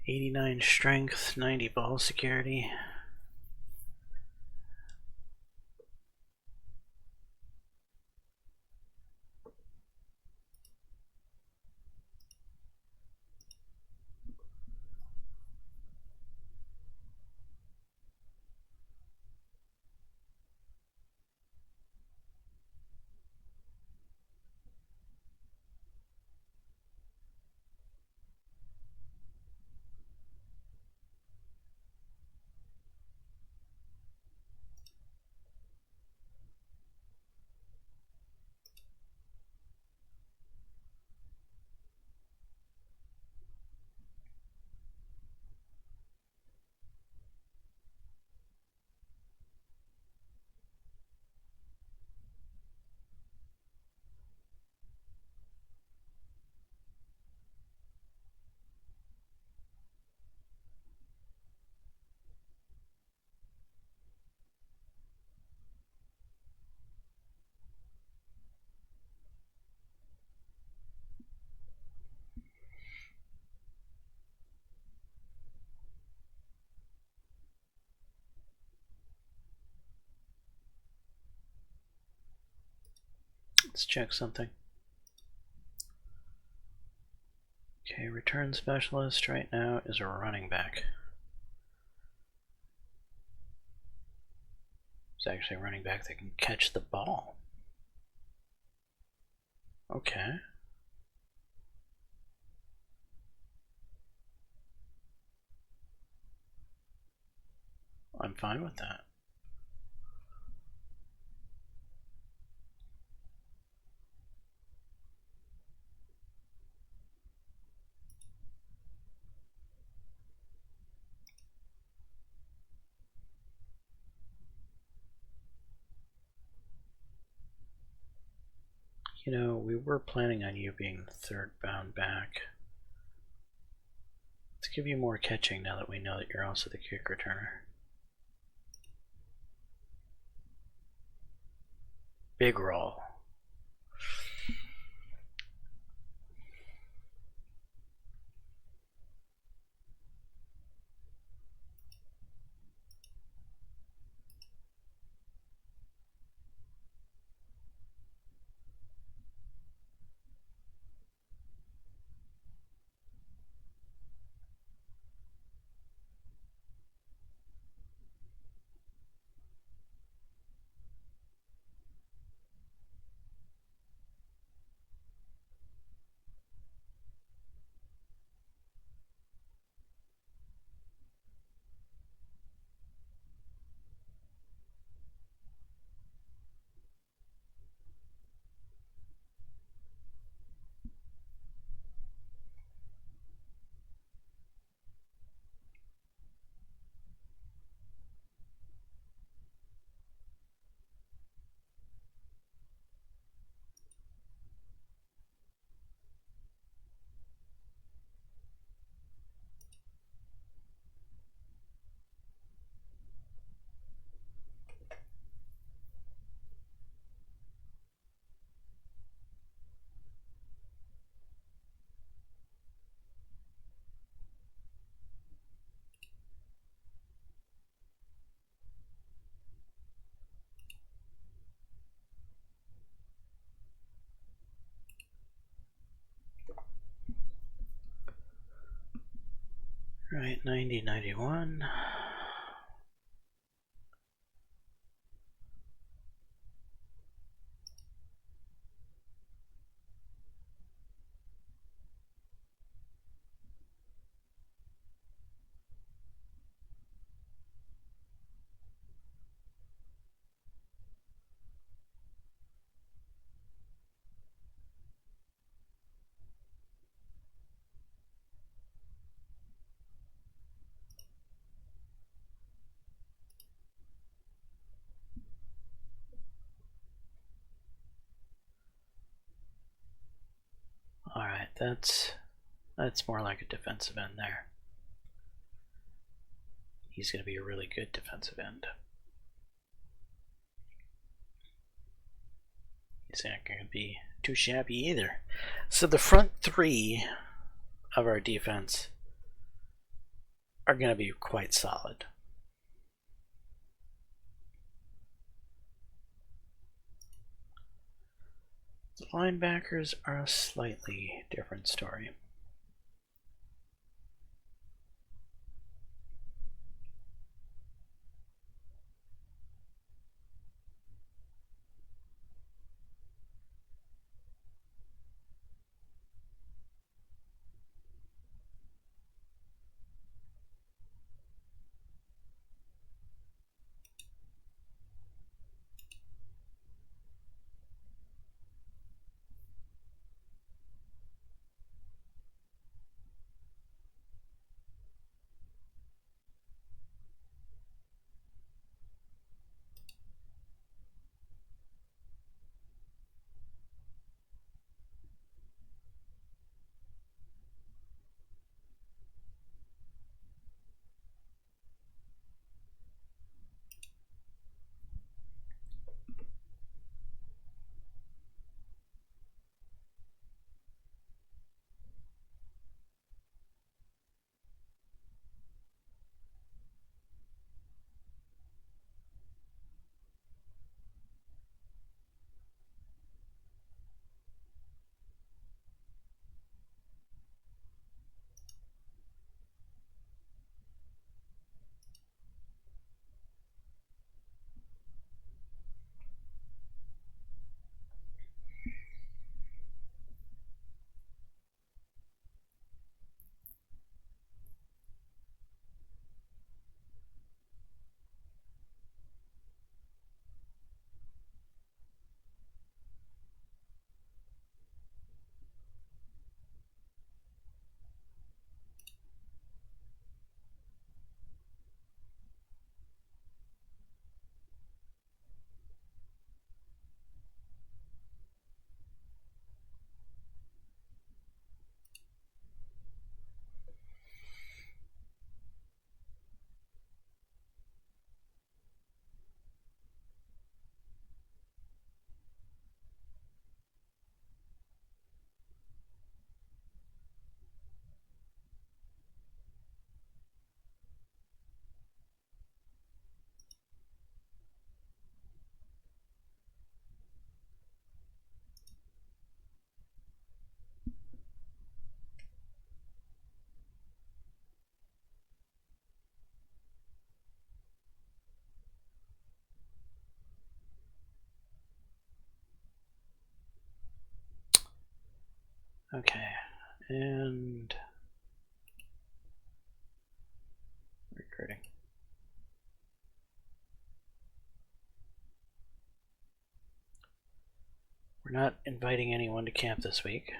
89 strength, 90 ball security. Let's check something. Okay, return specialist right now is a running back. It's actually a running back that can catch the ball. Okay. I'm fine with that. You know, we were planning on you being the third bound back. Let's give you more catching now that we know that you're also the kick returner. Big roll. Right, 90, 91. Alright, that's more like a defensive end there. He's going to be a really good defensive end. He's not going to be too shabby either. So the front three of our defense are going to be quite solid. The linebackers are a slightly different story. Okay, and recruiting. We're not inviting anyone to camp this week.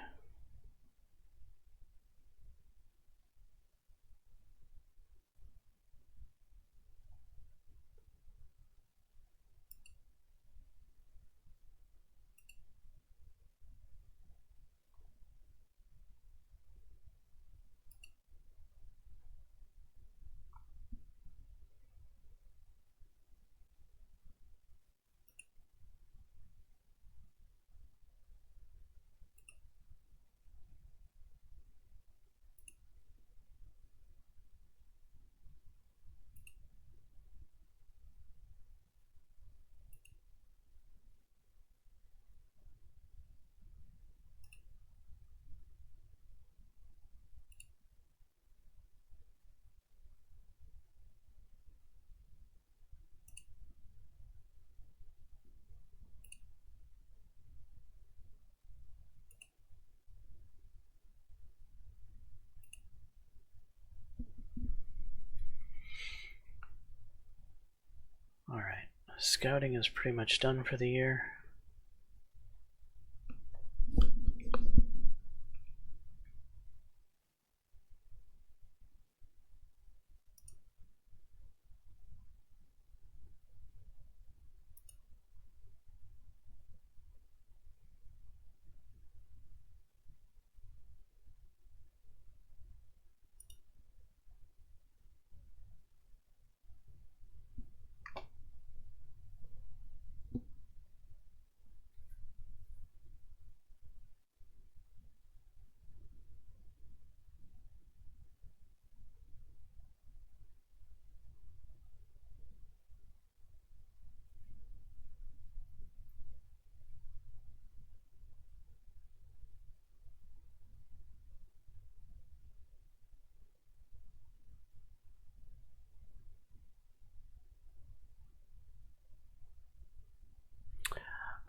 Scouting is pretty much done for the year.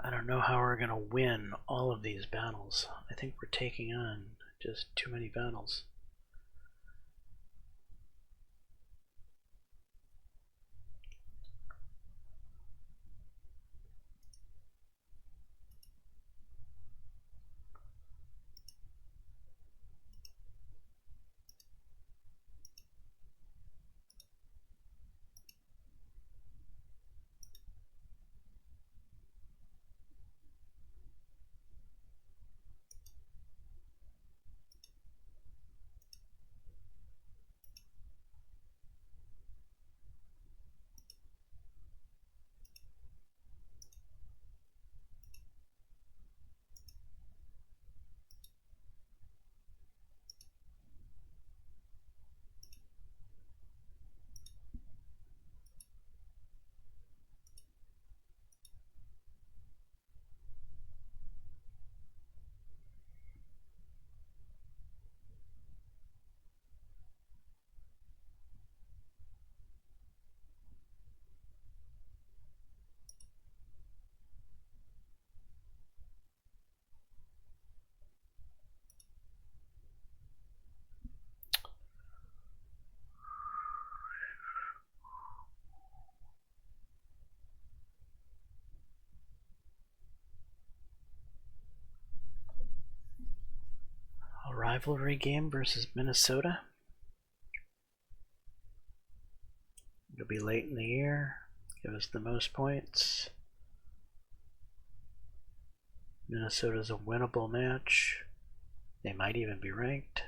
I don't know how we're going to win all of these battles. I think we're taking on just too many battles. A rivalry game versus Minnesota. It'll be late in the year. Give us the most points. Minnesota's a winnable match. They might even be ranked.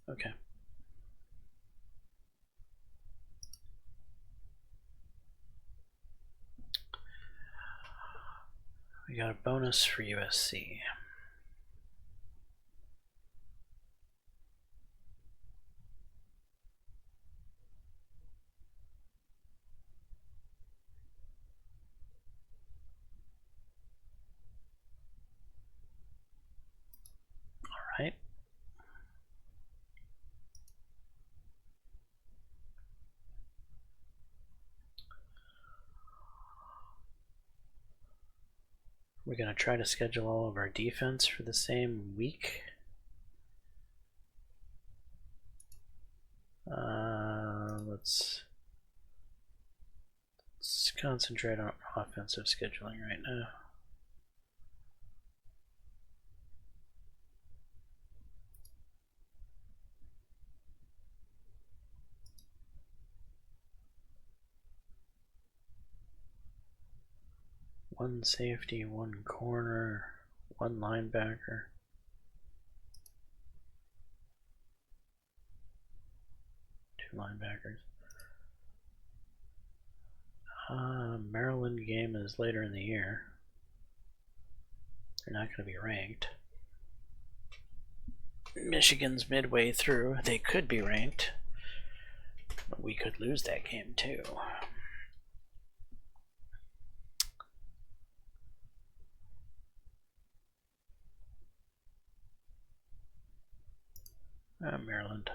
Okay. We got a bonus for USC. All right. We're going to try to schedule all of our defense for the same week. Let's concentrate on offensive scheduling right now. One safety, one corner, one linebacker. Two linebackers. Maryland game is later in the year. They're not going to be ranked. Michigan's midway through. They could be ranked, but we could lose that game too. Maryland.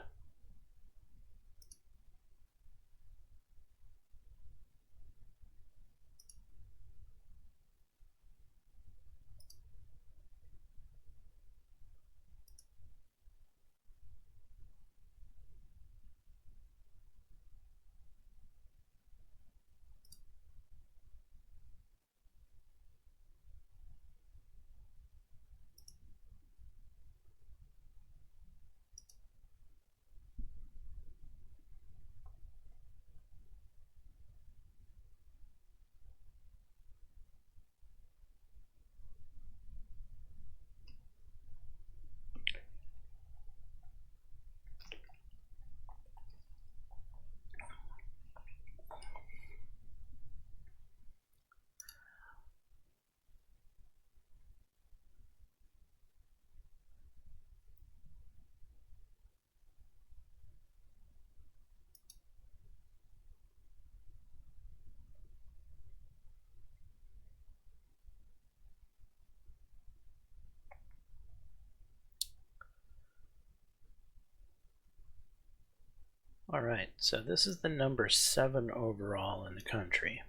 Alright, so this is the number 7 overall in the country.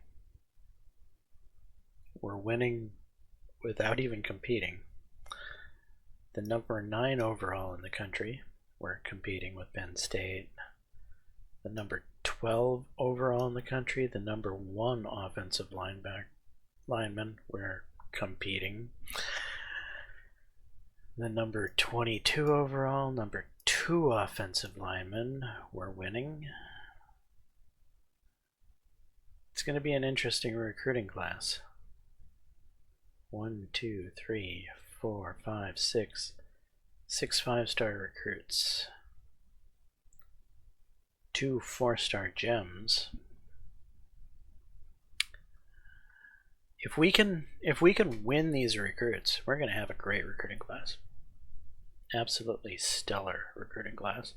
We're winning without even competing. The number 9 overall in the country, we're competing with Penn State. The number 12 overall in the country, the number 1 offensive lineman, we're competing. The number 22 overall, number 2 offensive lineman, we're winning. It's going to be an interesting recruiting class. 1, 2, 3, 4, 5, 6. 6 5-star recruits. 2 4-star gems. If we can win these recruits, we're going to have a great recruiting class. Absolutely stellar recruiting class.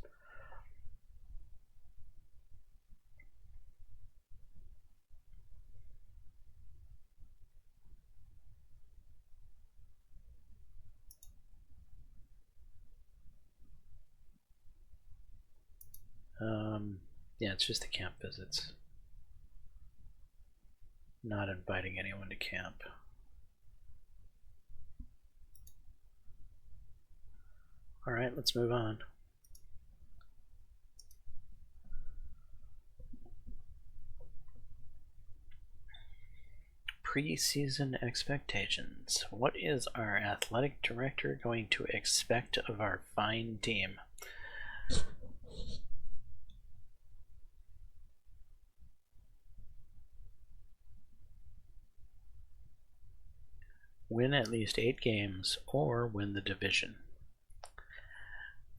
Yeah, it's just the camp visits. Not inviting anyone to camp. Alright, let's move on. Preseason expectations. What is our athletic director going to expect of our fine team? Win at least 8 games or win the division.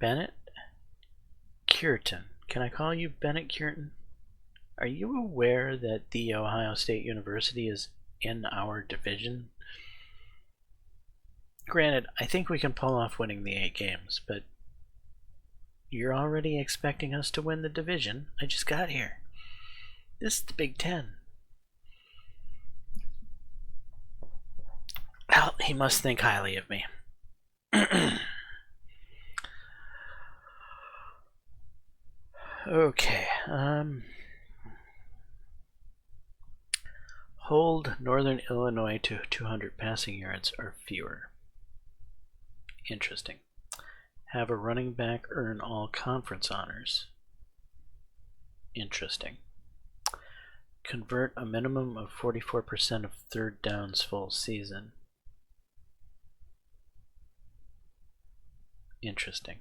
Bennett Cureton. Can I call you Bennett Cureton? Are you aware that The Ohio State University is in our division? Granted, I think we can pull off winning the 8 games, but you're already expecting us to win the division. I just got here. This is the Big Ten. Well, he must think highly of me. Okay, hold Northern Illinois to 200 passing yards or fewer. Interesting. Have a running back earn all conference honors. Interesting. Convert a minimum of 44% of third downs full season. Interesting.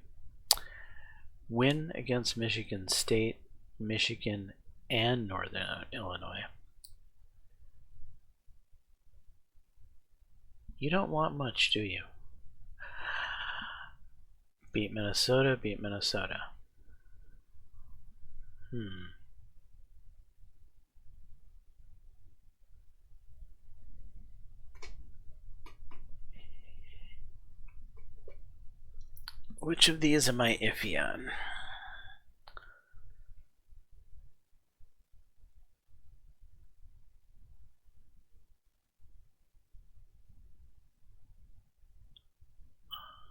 Win against Michigan State, Michigan, and Northern Illinois. You don't want much, do you? Beat Minnesota, beat Minnesota. Which of these am I iffy on?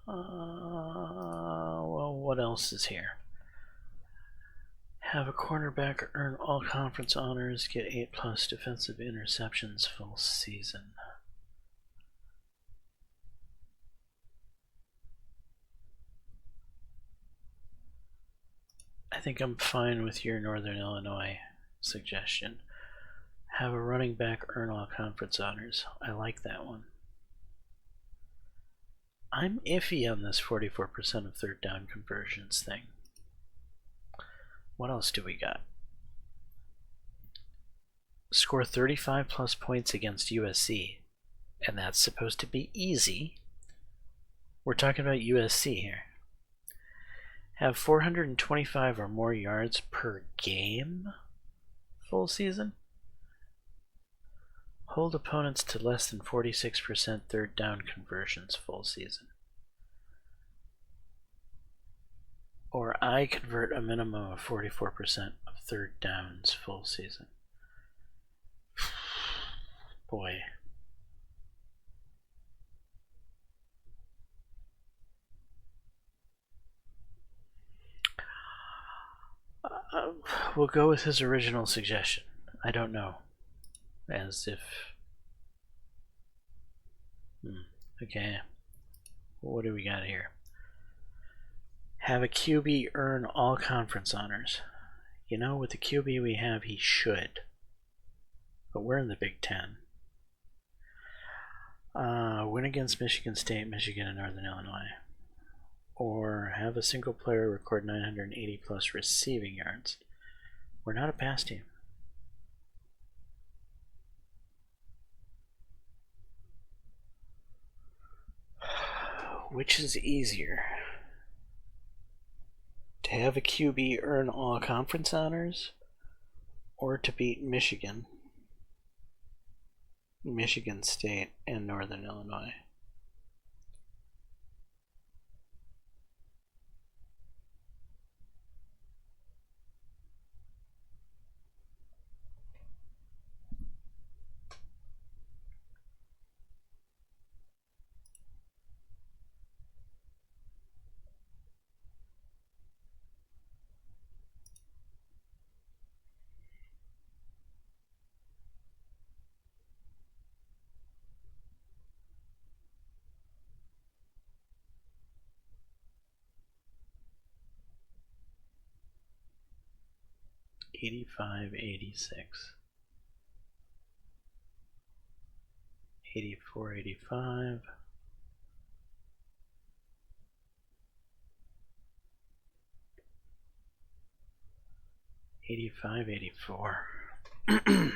Well, what else is here? Have a cornerback earn all conference honors, get 8+ defensive interceptions full season. I think I'm fine with your Northern Illinois suggestion. Have a running back earn all conference honors. I like that one. I'm iffy on this 44% of third down conversions thing. What else do we got? Score 35+ points against USC, and that's supposed to be easy. We're talking about USC here. Have 425 or more yards per game full season. Hold opponents to less than 46% third down conversions full season. Or I convert a minimum of 44% of third downs full season. Boy. We'll go with his original suggestion. I don't know. As if... Okay. What do we got here? Have a QB earn all conference honors. You know, with the QB we have, he should. But we're in the Big Ten. Win against Michigan State, Michigan, and Northern Illinois. Or have a single player record 980 plus receiving yards. We're not a pass team. Which is easier? To have a QB earn all conference honors, or to beat Michigan, Michigan State, and Northern Illinois? $85, $86, $84, $85, $85, $84.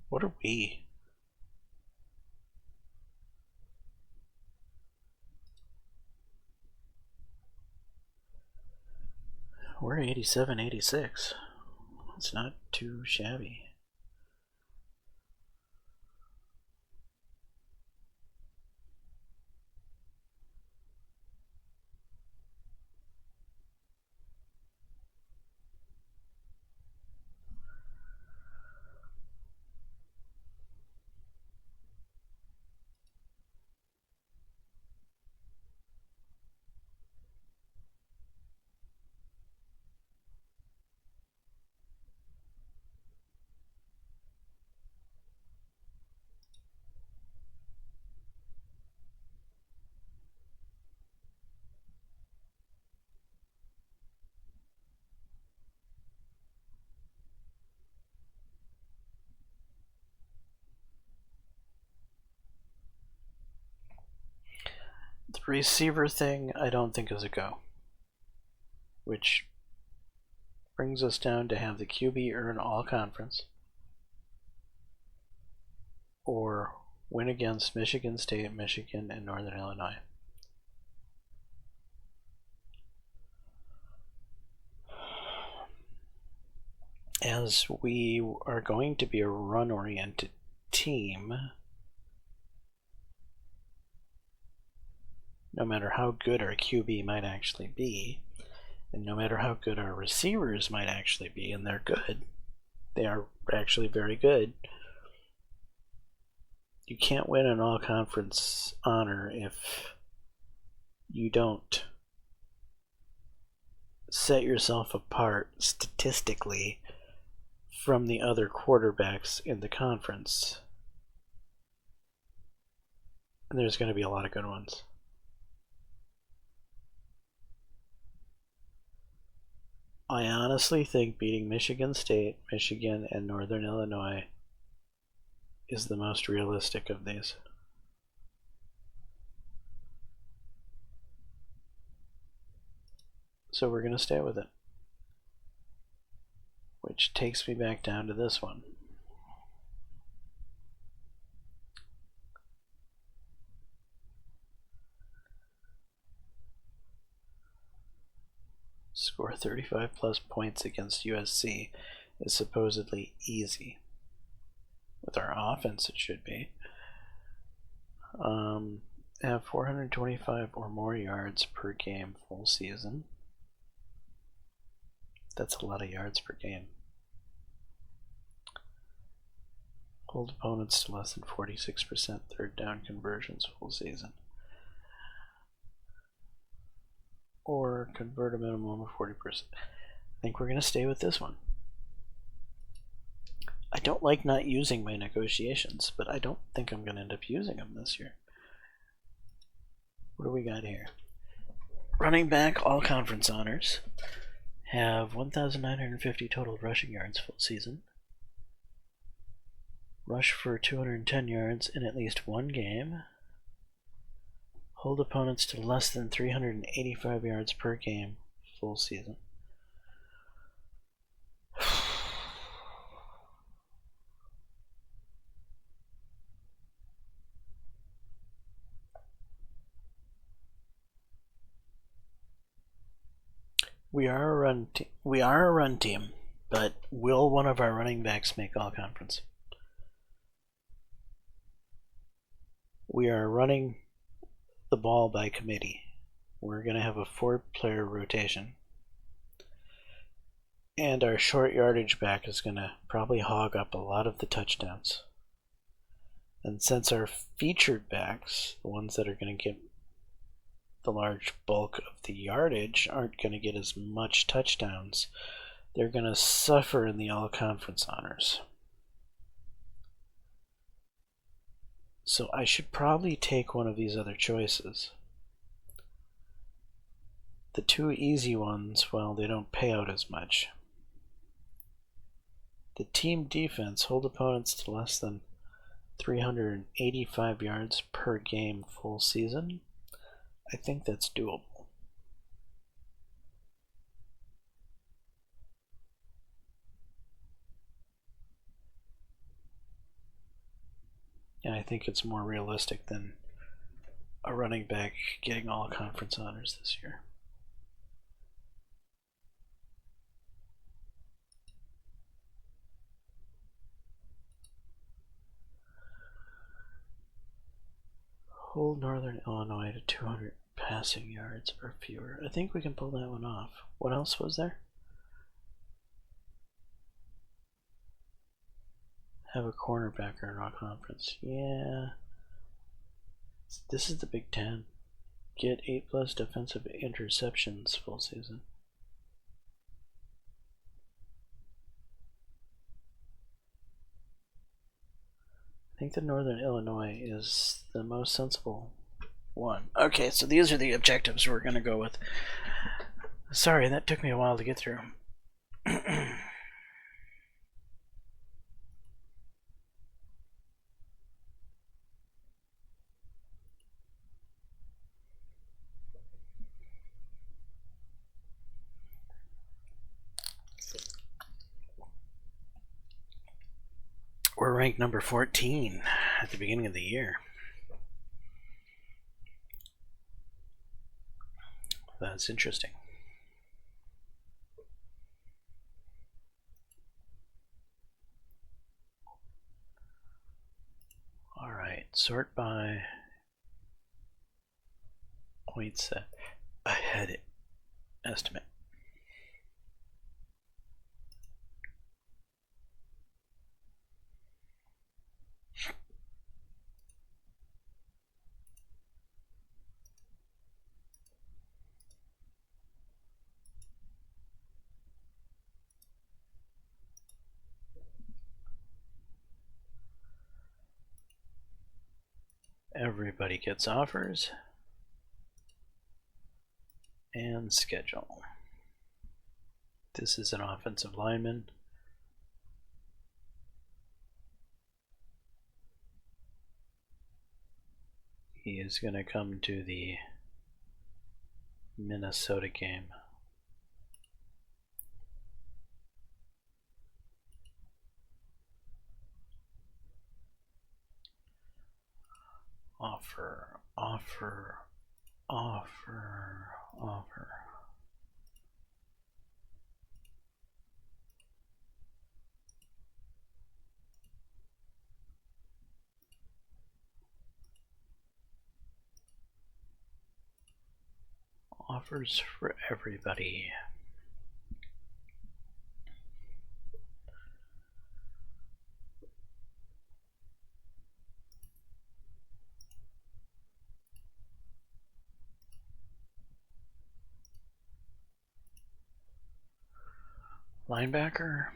What are we? We're 87, 86. It's not too shabby. The receiver thing I don't think is a go, which brings us down to have the QB earn all conference or win against Michigan State, Michigan, and Northern Illinois. As we are going to be a run-oriented team, no matter how good our QB might actually be, and no matter how good our receivers might actually be, and they're good, they are actually very good, you can't win an all-conference honor if you don't set yourself apart statistically from the other quarterbacks in the conference. And there's going to be a lot of good ones. I honestly think beating Michigan State, Michigan, and Northern Illinois is the most realistic of these. So we're going to stay with it. Which takes me back down to this one. Score 35 plus points against USC is supposedly easy. With our offense, it should be. Have 425 or more yards per game full season. That's a lot of yards per game. Hold opponents to less than 46% third down conversions full season. or convert a minimum of 40%. I think we're going to stay with this one. I don't like not using my negotiations, but I don't think I'm going to end up using them this year. What do we got here? Running back, all conference honors. Have 1,950 total rushing yards full season. Rush for 210 yards in at least one game. Hold opponents to less than 385 yards per game full season. We are a run team, but will one of our running backs make all conference? We are running the ball by committee. We're going to have a 4-player rotation. And our short yardage back is going to probably hog up a lot of the touchdowns. And since our featured backs, the ones that are going to get the large bulk of the yardage, aren't going to get as much touchdowns, they're going to suffer in the all-conference honors. So I should probably take one of these other choices. The two easy ones, well, they don't pay out as much. The team defense, hold opponents to less than 385 yards per game full season. I think that's doable. And I think it's more realistic than a running back getting all conference honors this year. Hold Northern Illinois to 200 passing yards or fewer. I think we can pull that one off. What else was there? Have a cornerback in our conference. Yeah. This is the Big Ten. Get 8+ defensive interceptions full season. I think that Northern Illinois is the most sensible one. Okay, so these are the objectives we're going to go with. Sorry, that took me a while to get through. We're ranked number 14 at the beginning of the year. That's interesting. All right, sort by points ahead estimate. Everybody gets offers and schedule. This is an offensive lineman. He is going to come to the Minnesota game. Offer, offer, offer, offer. Offers for everybody. linebacker.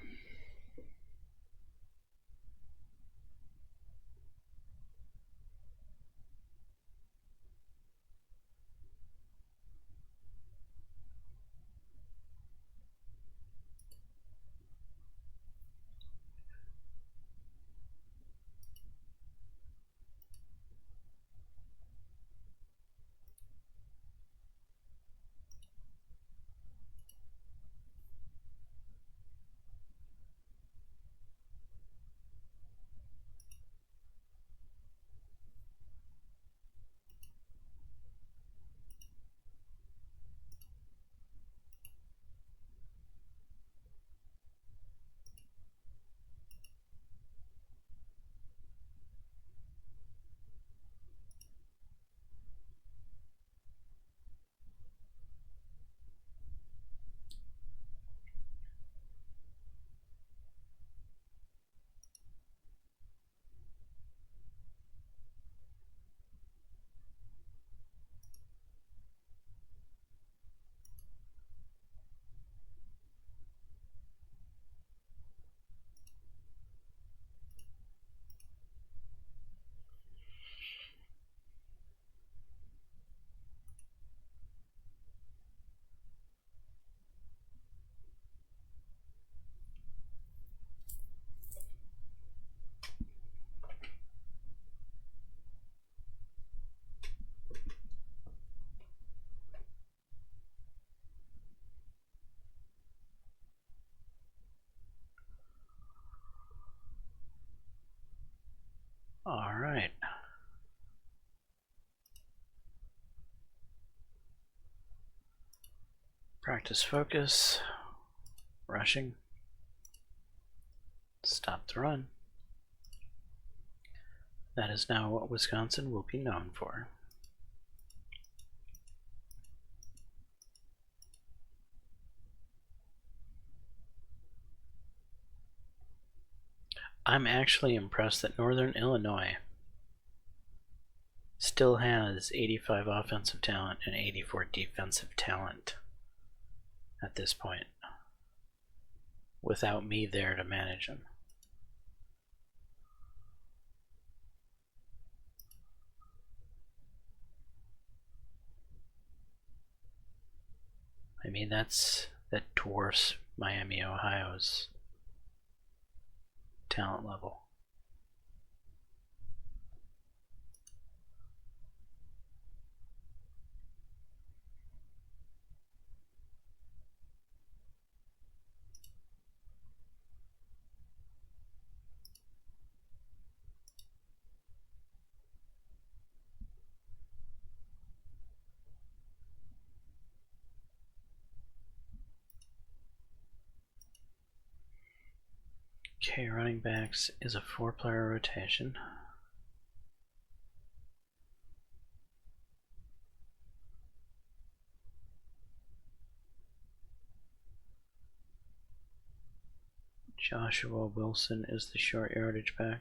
All right. Practice focus, rushing, stop the run. That is now what Wisconsin will be known for. I'm actually impressed that Northern Illinois still has 85 offensive talent and 84 defensive talent at this point, without me there to manage them. I mean, that dwarfs Miami, Ohio's talent level. Okay, running backs is a 4-player rotation. Joshua Wilson is the short yardage back.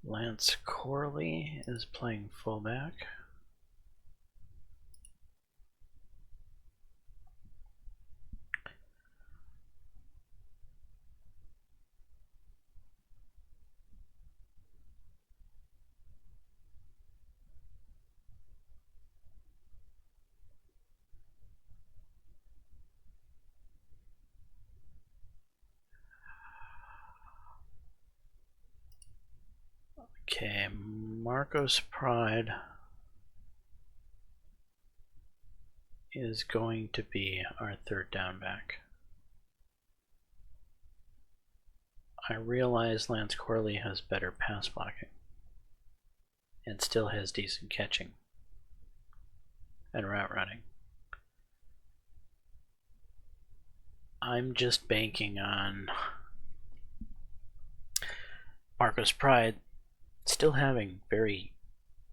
Lance Corley is playing fullback. Okay, Marcos Pride is going to be our 3rd down back. I realize Lance Corley has better pass blocking and still has decent catching and route running. I'm just banking on Marcos Pride still having very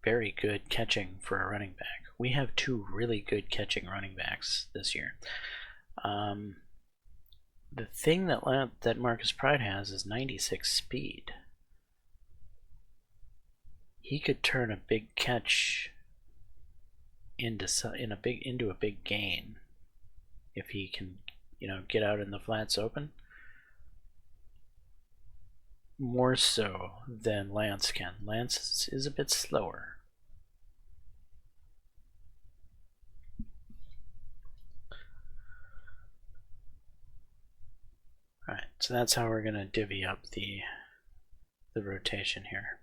very good catching for a running back. We have two really good catching running backs this year. The thing that Marcus Pride has is 96 speed. He could turn a big catch into a big gain if he can, get out in the flats open. More so than Lance can. Lance is a bit slower. Alright, so that's how we're going to divvy up the rotation here.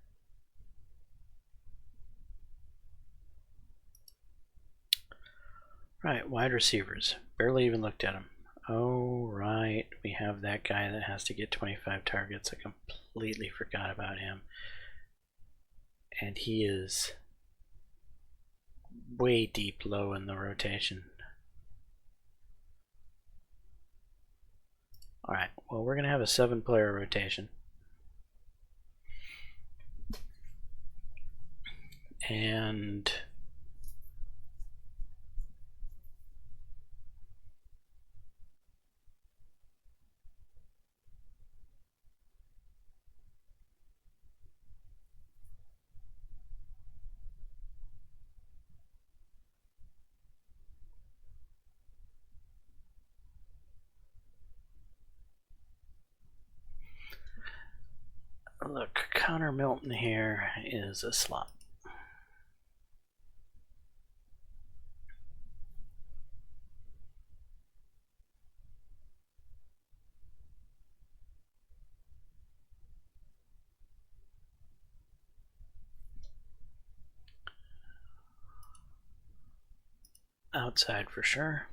Right, wide receivers. Barely even looked at him. Oh, right, we have that guy that has to get 25 targets. I completely forgot about him. And he is way deep low in the rotation. Alright, well, we're going to have a 7-player rotation. And look, Connor Milton here is a slot. Outside for sure.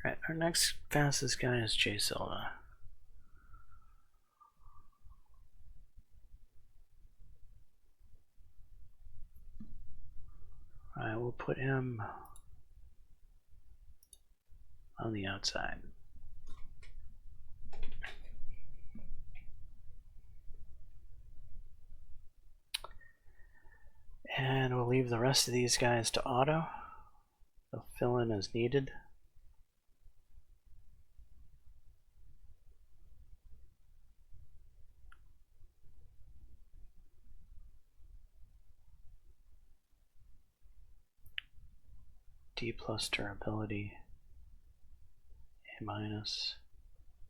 Alright, our next fastest guy is Jay Silva. Alright, we'll put him on the outside. And we'll leave the rest of these guys to auto. They'll fill in as needed. D plus durability, A minus,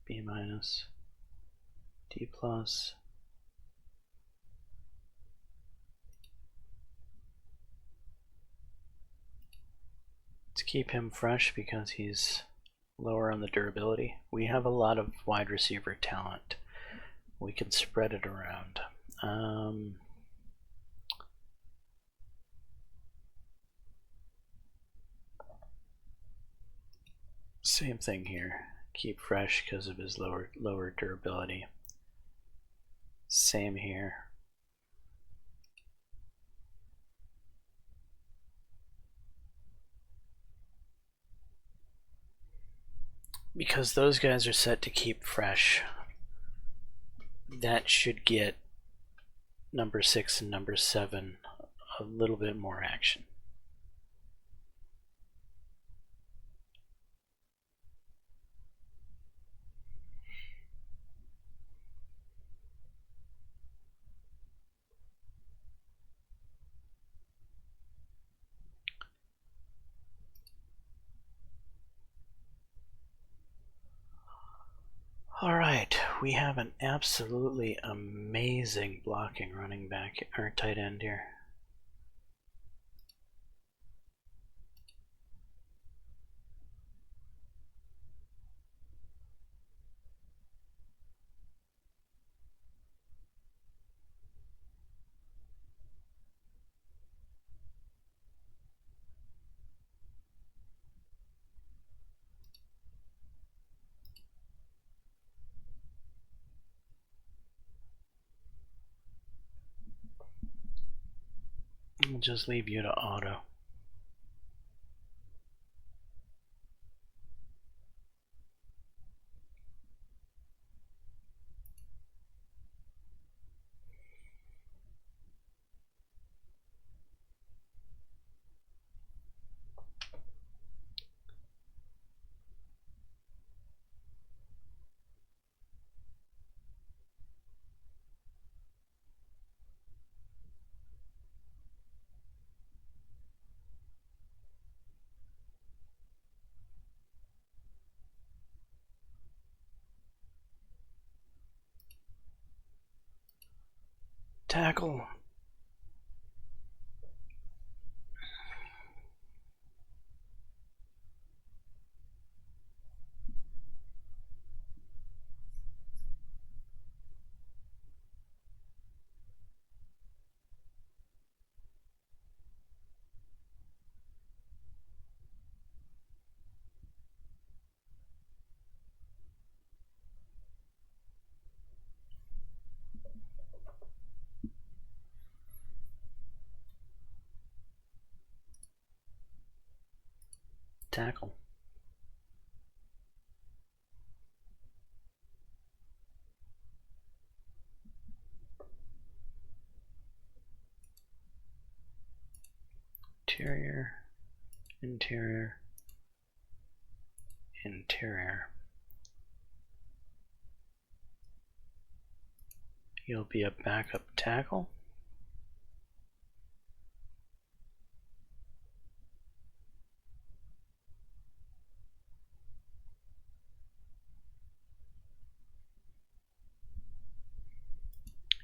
B minus, D plus. Let's keep him fresh because he's lower on the durability. We have a lot of wide receiver talent. We can spread it around. Same thing here. Keep fresh because of his lower durability. Same here. Because those guys are set to keep fresh, that should get number 6 and number 7 a little bit more action. Alright, we have an absolutely amazing blocking running back, or tight end here. We'll just leave you to auto. Tackle. Tackle. Interior, interior, interior. You'll be a backup tackle.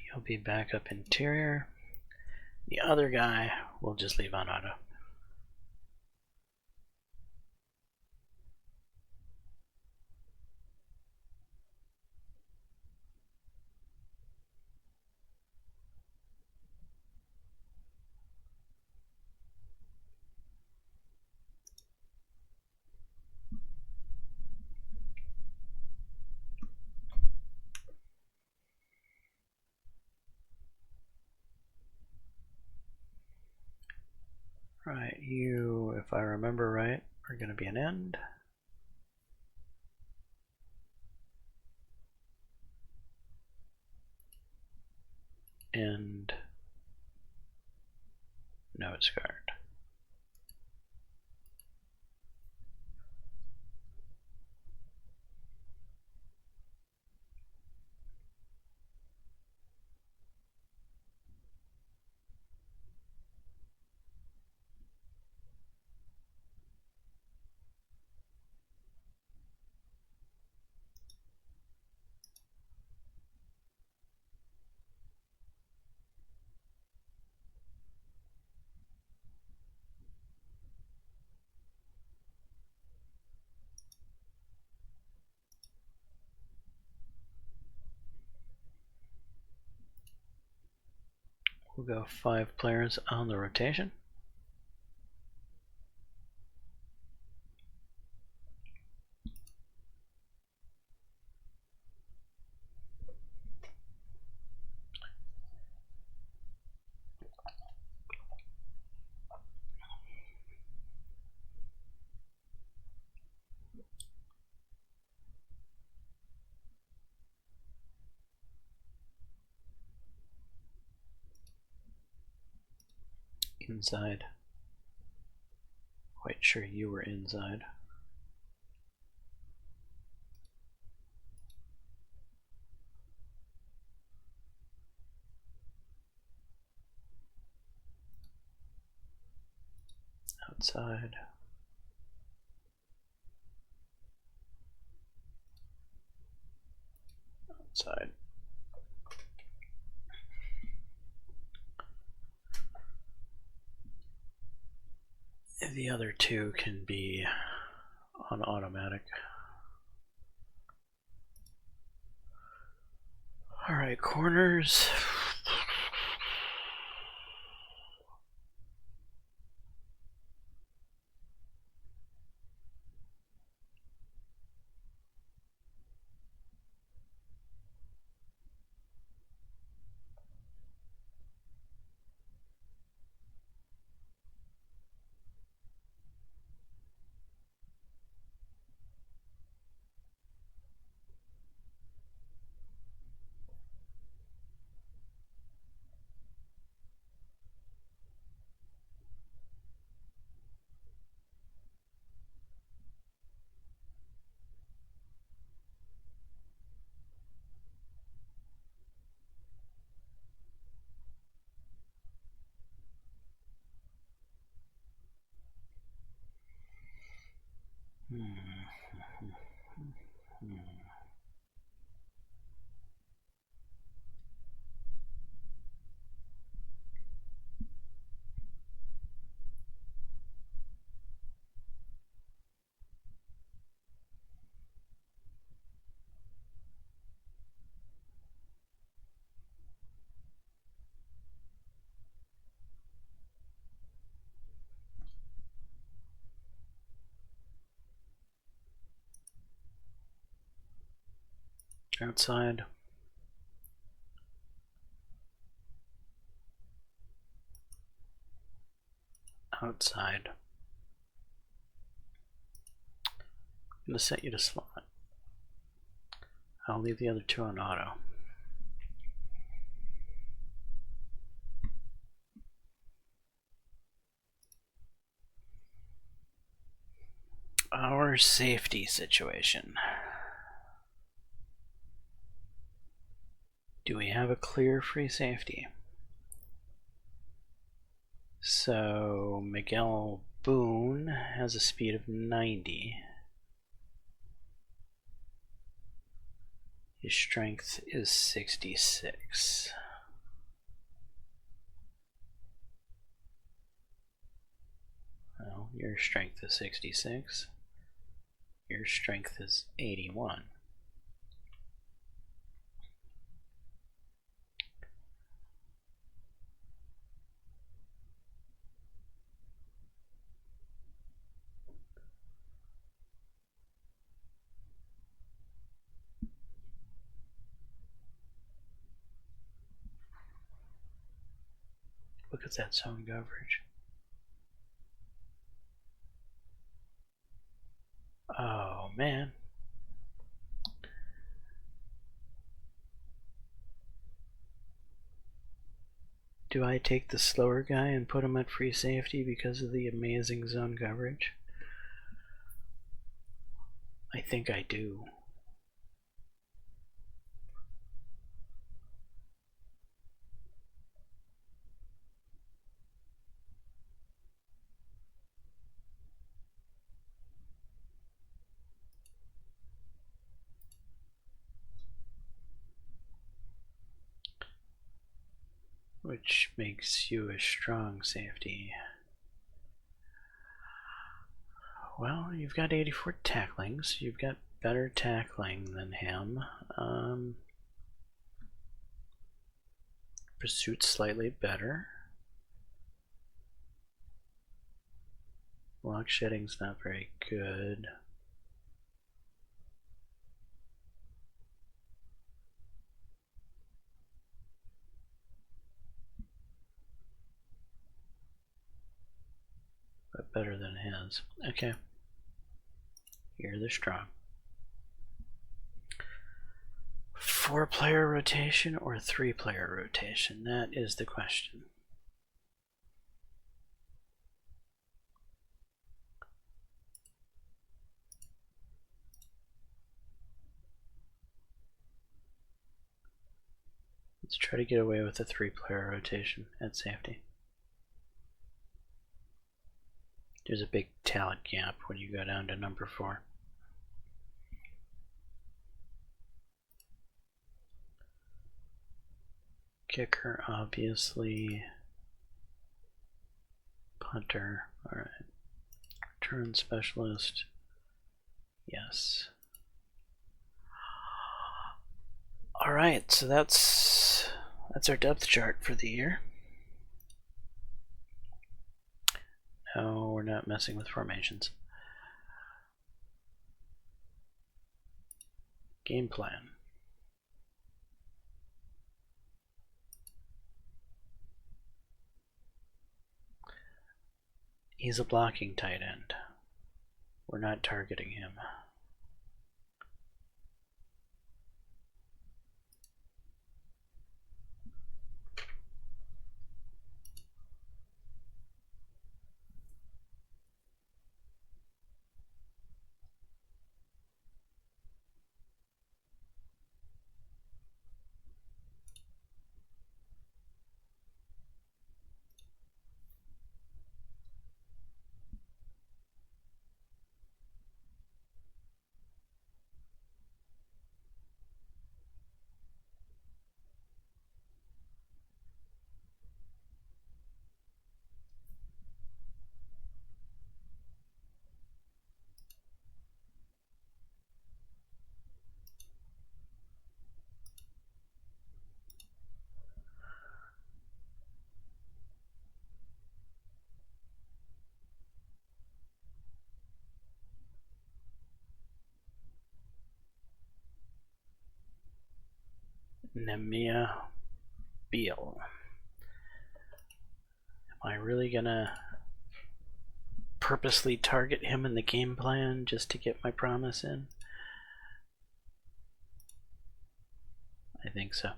You'll be backup interior. The other guy we'll just leave on auto. Right, you, if I remember right, are going to be an end. And nose guard. We'll go 5 players on the rotation. Inside. Quite sure you were inside. Outside. outside. The other two can be on automatic. Alright, corners. Outside. Outside. I'm going to set you to slot. I'll leave the other two on auto. Our safety situation. Do we have a clear free safety? So Miguel Boone has a speed of 90. His strength is 66. Well, your strength is 66. Your strength is 81. Look at that zone coverage. Oh, man. Do I take the slower guy and put him at free safety because of the amazing zone coverage? I think I do. Which makes you a strong safety. Well, you've got 84 tackling, so you've got better tackling than him. Pursuit's slightly better. Block shedding's not very good. But better than his. Okay. You're the strong. 4-player rotation or 3-player rotation? That is the question. Let's try to get away with a 3-player rotation at safety. There's a big talent gap when you go down to number 4. Kicker, obviously. Punter, alright. Return specialist, yes. Alright, so that's our depth chart for the year. No, we're not messing with formations. Game plan. He's a blocking tight end. We're not targeting him. Nemia Beal. Am I really gonna purposely target him in the game plan just to get my promise in? I think so.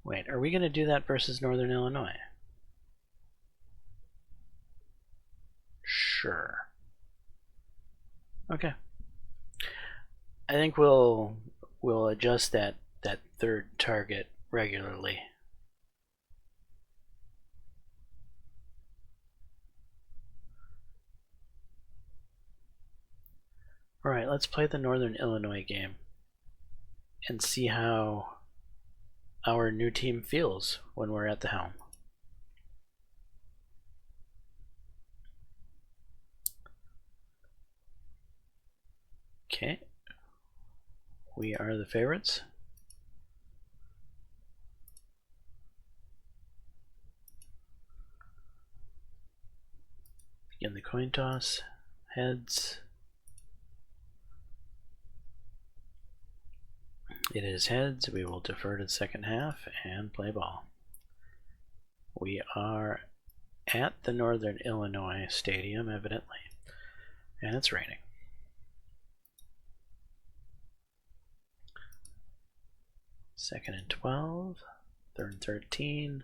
Wait, are we going to do that versus Northern Illinois? Sure. Okay. I think we'll adjust that third target regularly. Alright, let's play the Northern Illinois game and see how our new team feels when we're at the helm. Okay. We are the favorites. Begin the coin toss. Heads. It is heads. We will defer to the second half and play ball. We are at the Northern Illinois Stadium, evidently, and it's raining. Second and 12, third and 13,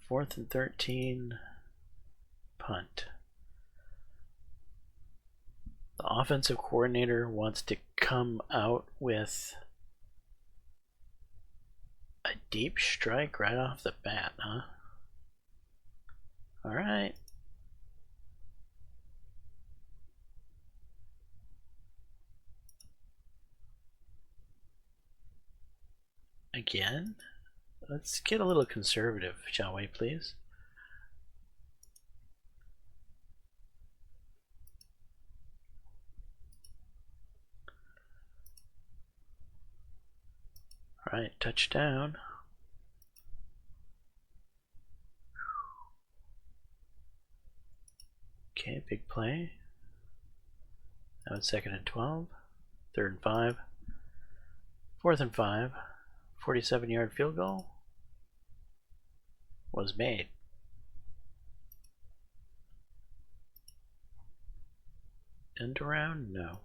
fourth and 13, punt. The offensive coordinator wants to come out with a deep strike right off the bat, huh? All right. Again? Let's get a little conservative, shall we, please? All right, touchdown. Okay, big play. Now it's second and 12, third and 5, fourth and 5, 47-yard field goal was made. End around? No.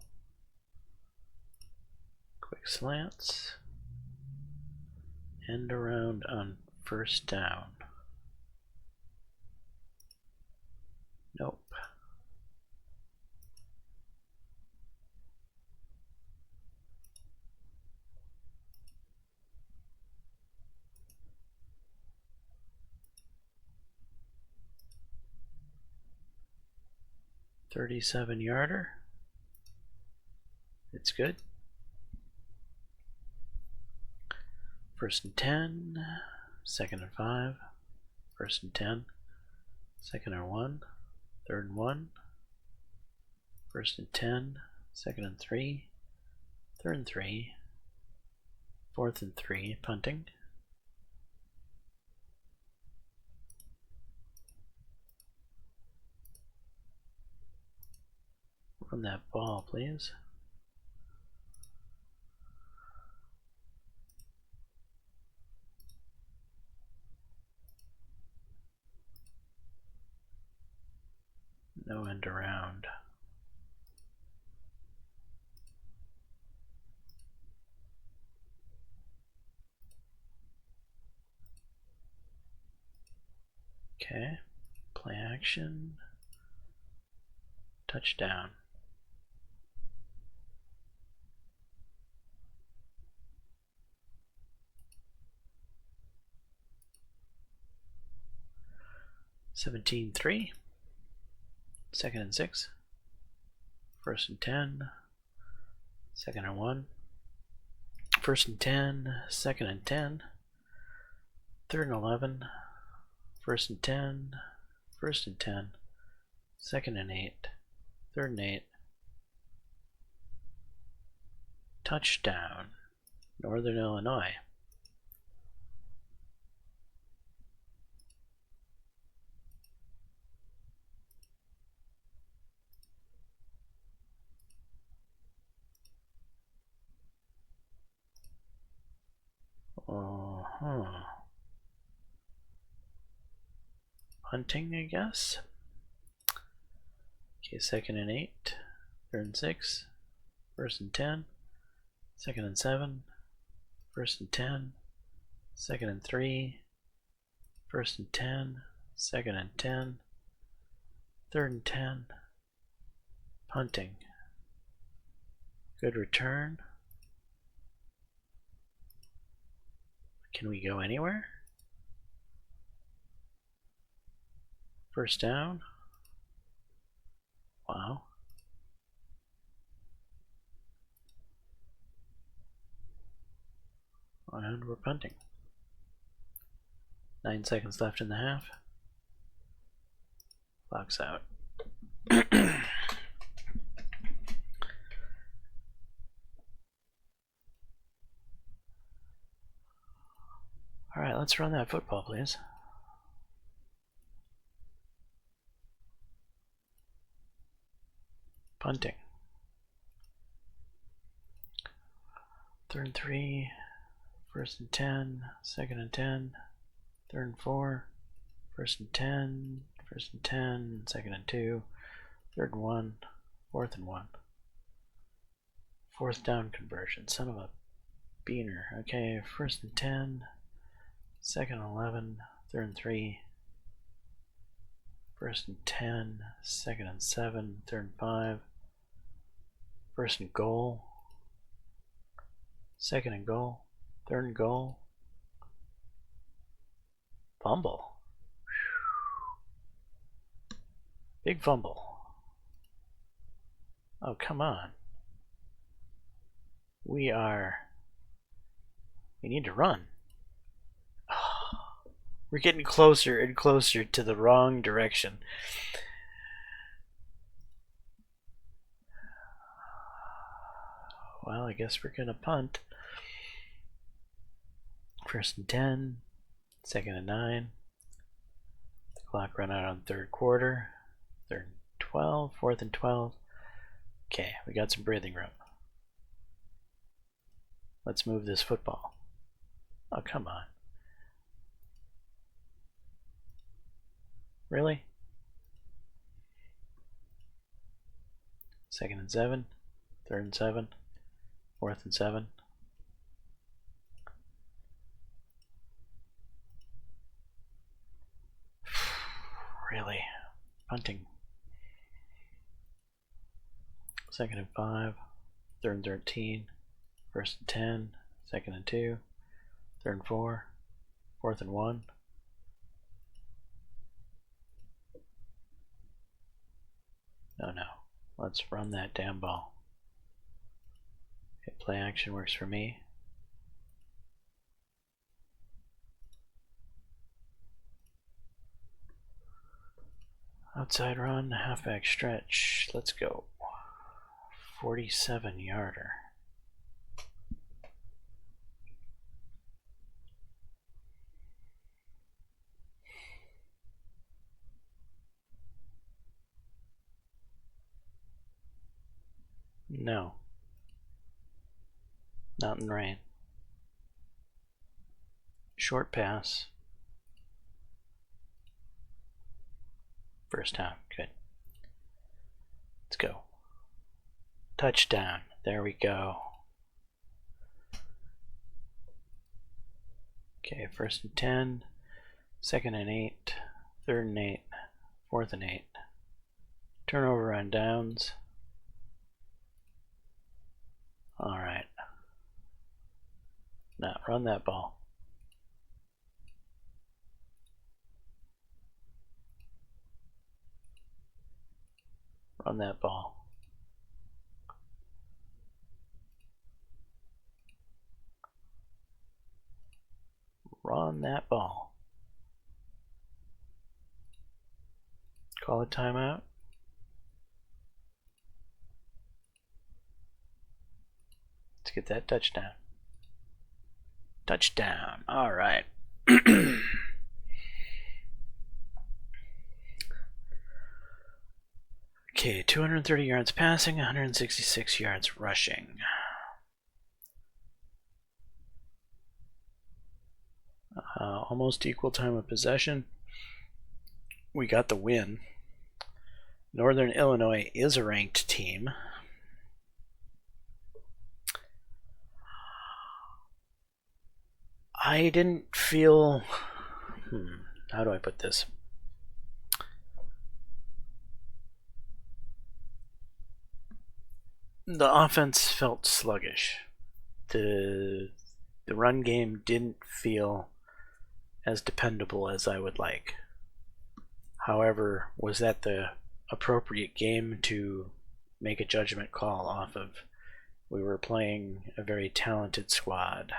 Quick slants. End around on first down. Nope. 37-yarder. It's good. 1st and 10, 2nd and 5, 1st and 10, 2nd and 1, 3rd and 1, 1st and 10, 2nd and 3, 3rd and 3, 4th and 3, punting. Run that ball, please. No end around. Okay, play action, touchdown. Seventeen 3, 2nd and 6, 1st and 10, 2nd and 1, 1st and 10, 2nd and 10, 3rd and 11, 1st and 10, 1st and 10, 2nd and 8, 3rd and 8, touchdown, Northern Illinois. Hunting, I guess. Okay, 2nd and 8, 3rd and 6, 1st and 10, 2nd and 7, 1st and 10, 2nd and 3, 1st and 10, 2nd and 10, 3rd and 10, punting. Good return. Can we go anywhere? 1st down. Wow. And we're punting. 9 seconds left in the half. Clock's out. Alright, let's run that football, please. Punting. 3rd and 3, 1st and 10, 2nd and 10, 3rd and 4, 1st and 10, 1st and 10, 2nd and 2, 3rd and 1, 4th and 1. 4th down conversion, son of a beaner. Okay, 1st and 10, 2nd and 11, 3rd and 3, 1st and 10, 2nd and 7, 3rd and 5, 1st and goal, 2nd and goal, 3rd and goal, fumble, big fumble. Oh, come on. We need to run. We're getting closer and closer to the wrong direction. Well, I guess we're gonna punt. 1st and 10, 2nd and 9. The clock run out on 3rd quarter. 3rd and 12, 4th and 12. Okay, we got some breathing room. Let's move this football. Oh, come on. Really? 2nd and 7, 3rd and 7, 4th and 7. Really? Punting. 2nd and 5, 3rd and 13, 1st and 10, 2nd and 2, 3rd and 4, 4th and 1. No, no. Let's run that damn ball. Okay, play action works for me. Outside run, halfback stretch. Let's go. 47-yarder. No. Not in rain. Short pass. First down. Good. Let's go. Touchdown. There we go. Okay, 1st and 10, 2nd and 8, 3rd and 8, 4th and 8. Turnover on downs. Alright. Now run that ball. Run that ball. Run that ball. Call a timeout. Let's get that touchdown. Touchdown. All right. Okay, 230 yards passing, 166 yards rushing. Almost equal time of possession. We got the win. Northern Illinois is a ranked team. I didn't feel... how do I put this? The offense felt sluggish. The run game didn't feel as dependable as I would like. However, was that the appropriate game to make a judgment call off of? We were playing a very talented squad.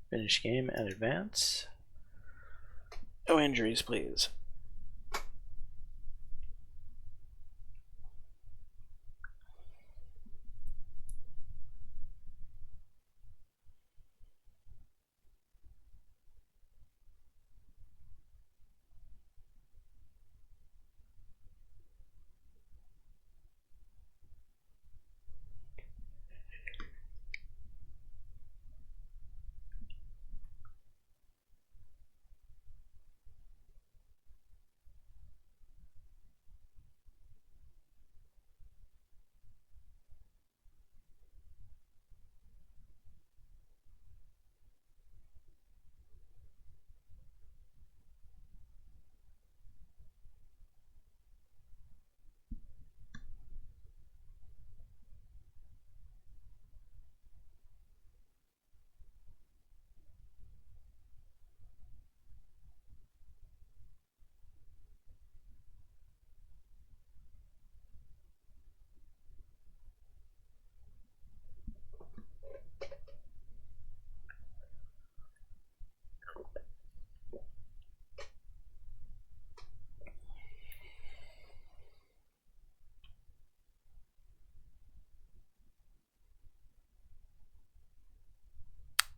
Finish game and advance. No injuries, please.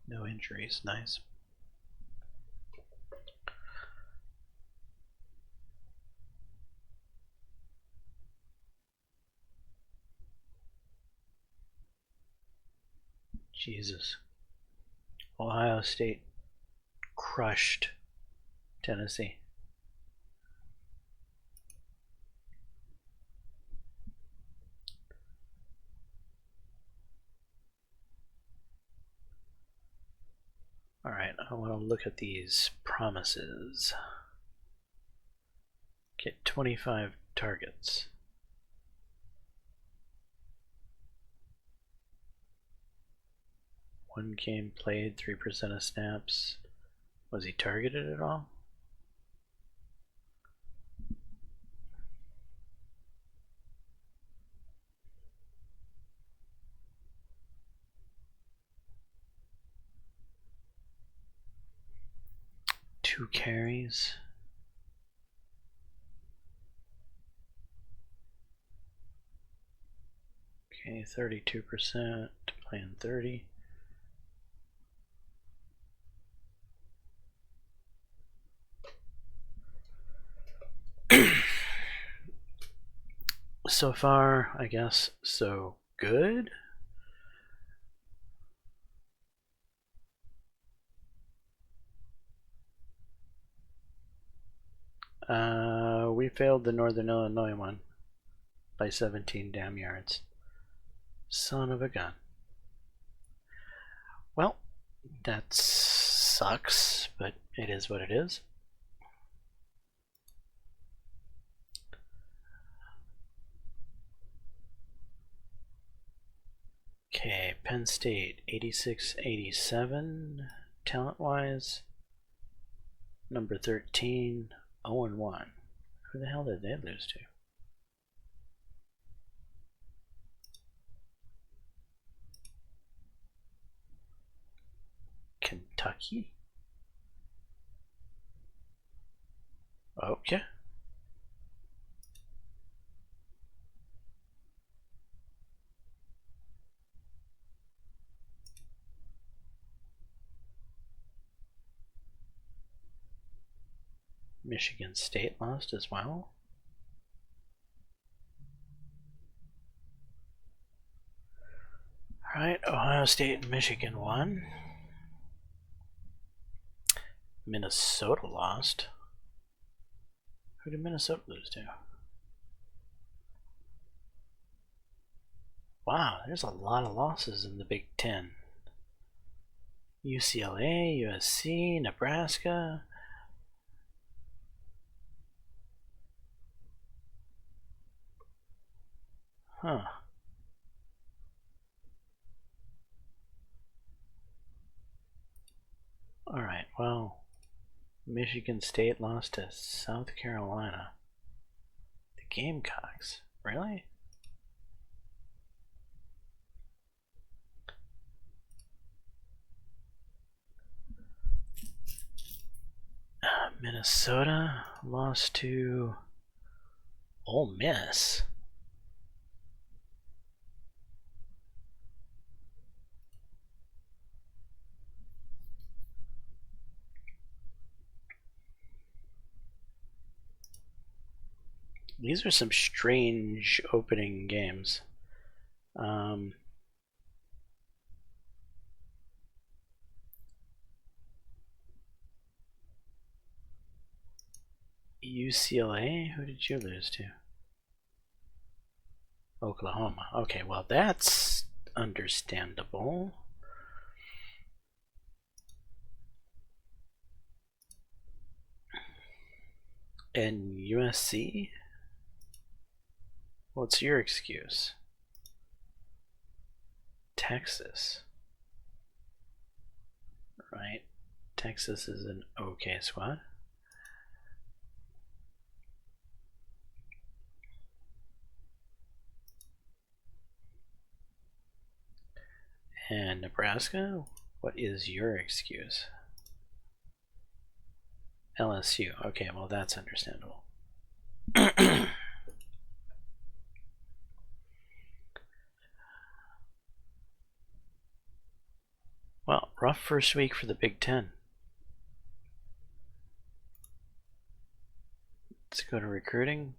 No injuries, nice. Jesus. Ohio State crushed Tennessee. Alright, I want to look at these promises. Get 25 targets. One game played, 3% of snaps. Was he targeted at all? Two carries. Okay, 32%, playing 30. So far, I guess, so good. We failed the Northern Illinois one by 17 damn yards. Son of a gun. Well, that sucks, but it is what it is. Okay, Penn State 86-87 talent-wise. Number 13, 0-1. Who the hell did they lose to? Kentucky? Okay. Michigan State lost as well. Alright, Ohio State and Michigan won. Minnesota lost. Who did Minnesota lose to? Wow, there's a lot of losses in the Big Ten. UCLA, USC, Nebraska. Huh. Alright, well, Michigan State lost to South Carolina. The Gamecocks. Really? Minnesota lost to Ole Miss. These are some strange opening games. UCLA? Who did you lose to? Oklahoma. Okay, well that's understandable. And USC? What's your excuse? Texas. Right. Texas is an okay squad. And Nebraska? What is your excuse? LSU. Okay, well that's understandable. Well, rough first week for the Big Ten. Let's go to recruiting.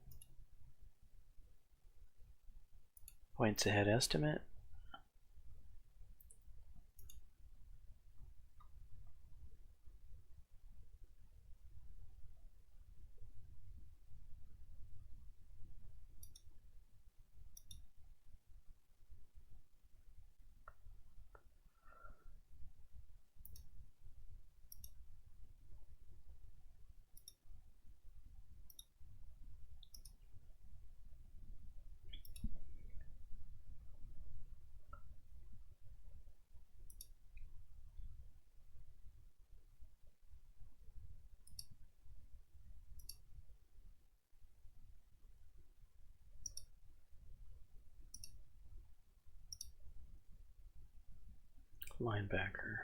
Points ahead estimate. linebacker.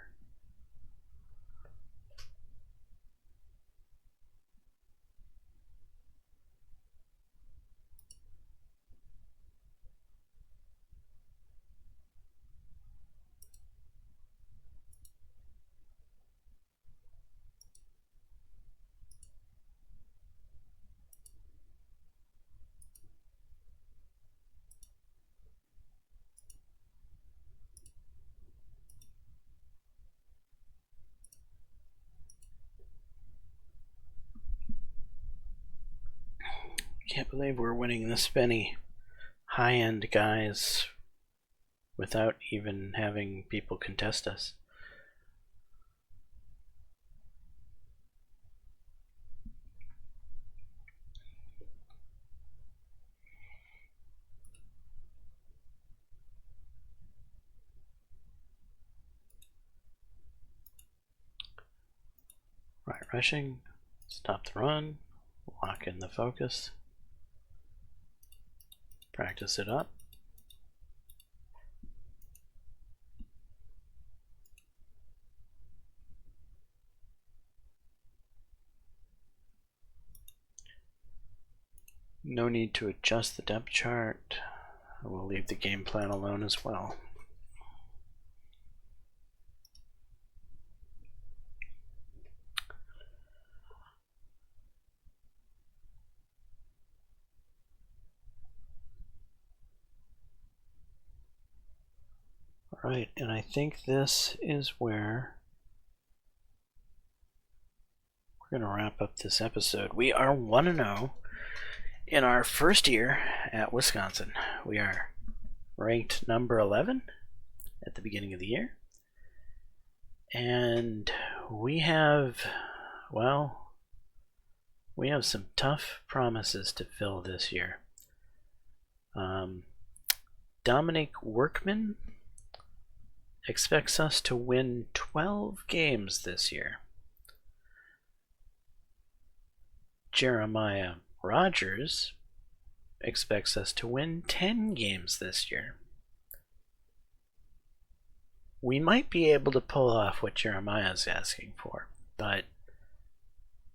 Can't believe we're winning this many high-end guys without even having people contest us. Right rushing, stop the run, lock in the focus, practice it up. No need to adjust the depth chart. We'll leave the game plan alone as well. Alright, and I think this is where we're going to wrap up this episode. We are 1-0 in our first year at Wisconsin. We are ranked number 11 at the beginning of the year. And we have, well, we have some tough promises to fill this year. Dominic Workman expects us to win 12 games this year. Jeremiah Rogers expects us to win 10 games this year. We might be able to pull off what Jeremiah is asking for, but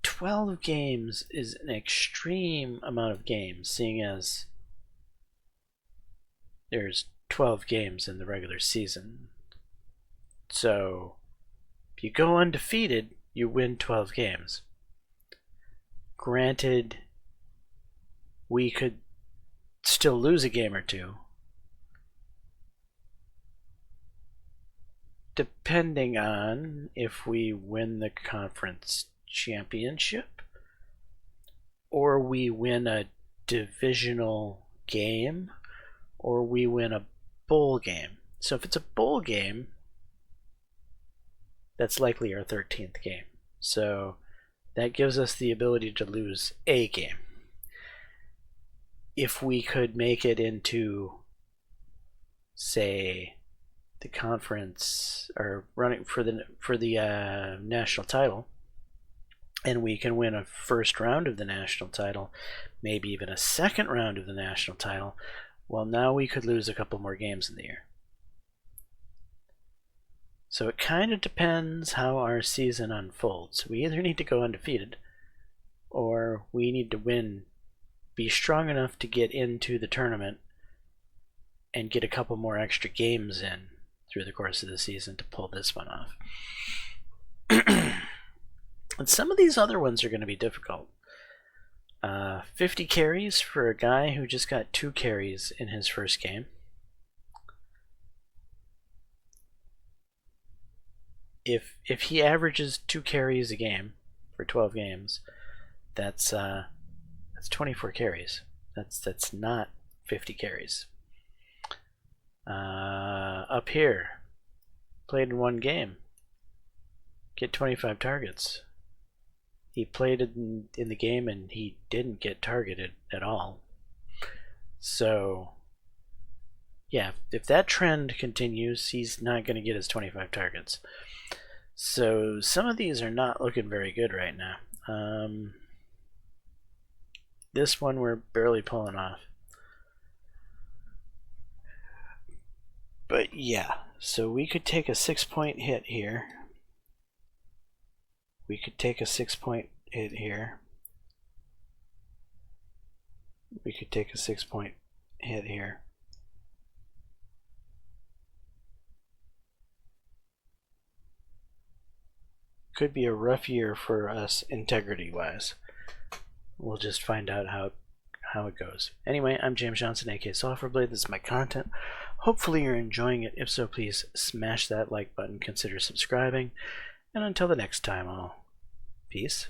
12 games is an extreme amount of games, seeing as there's 12 games in the regular season. So if you go undefeated, you win 12 games. Granted, we could still lose a game or two, depending on if we win the conference championship or we win a divisional game or we win a bowl game. So if it's a bowl game, that's likely our 13th game. So that gives us the ability to lose a game. If we could make it into, say, the conference or running for the national title, and we can win a first round of the national title, maybe even a second round of the national title, well, now we could lose a couple more games in the year. So it kind of depends how our season unfolds. We either need to go undefeated or we need to win, be strong enough to get into the tournament and get a couple more extra games in through the course of the season to pull this one off. And some of these other ones are going to be difficult. 50 carries for a guy who just got 2 carries in his first game. If he averages 2 carries a game for 12 games, that's 24 carries. That's not 50 carries. Up here, played in 1 game, get 25 targets. He played in the game and he didn't get targeted at all. So yeah, if that trend continues, he's not going to get his 25 targets. So some of these are not looking very good right now. This one we're barely pulling off. But yeah, so we could take a 6-point hit here. We could take a 6-point hit here. We could take a 6-point hit here. Could be a rough year for us integrity-wise. We'll just find out how it goes. Anyway, I'm James Johnson, aka Software Blade. This is my content. Hopefully you're enjoying it. If so, please smash that like button, consider subscribing, and until the next time, I'll peace.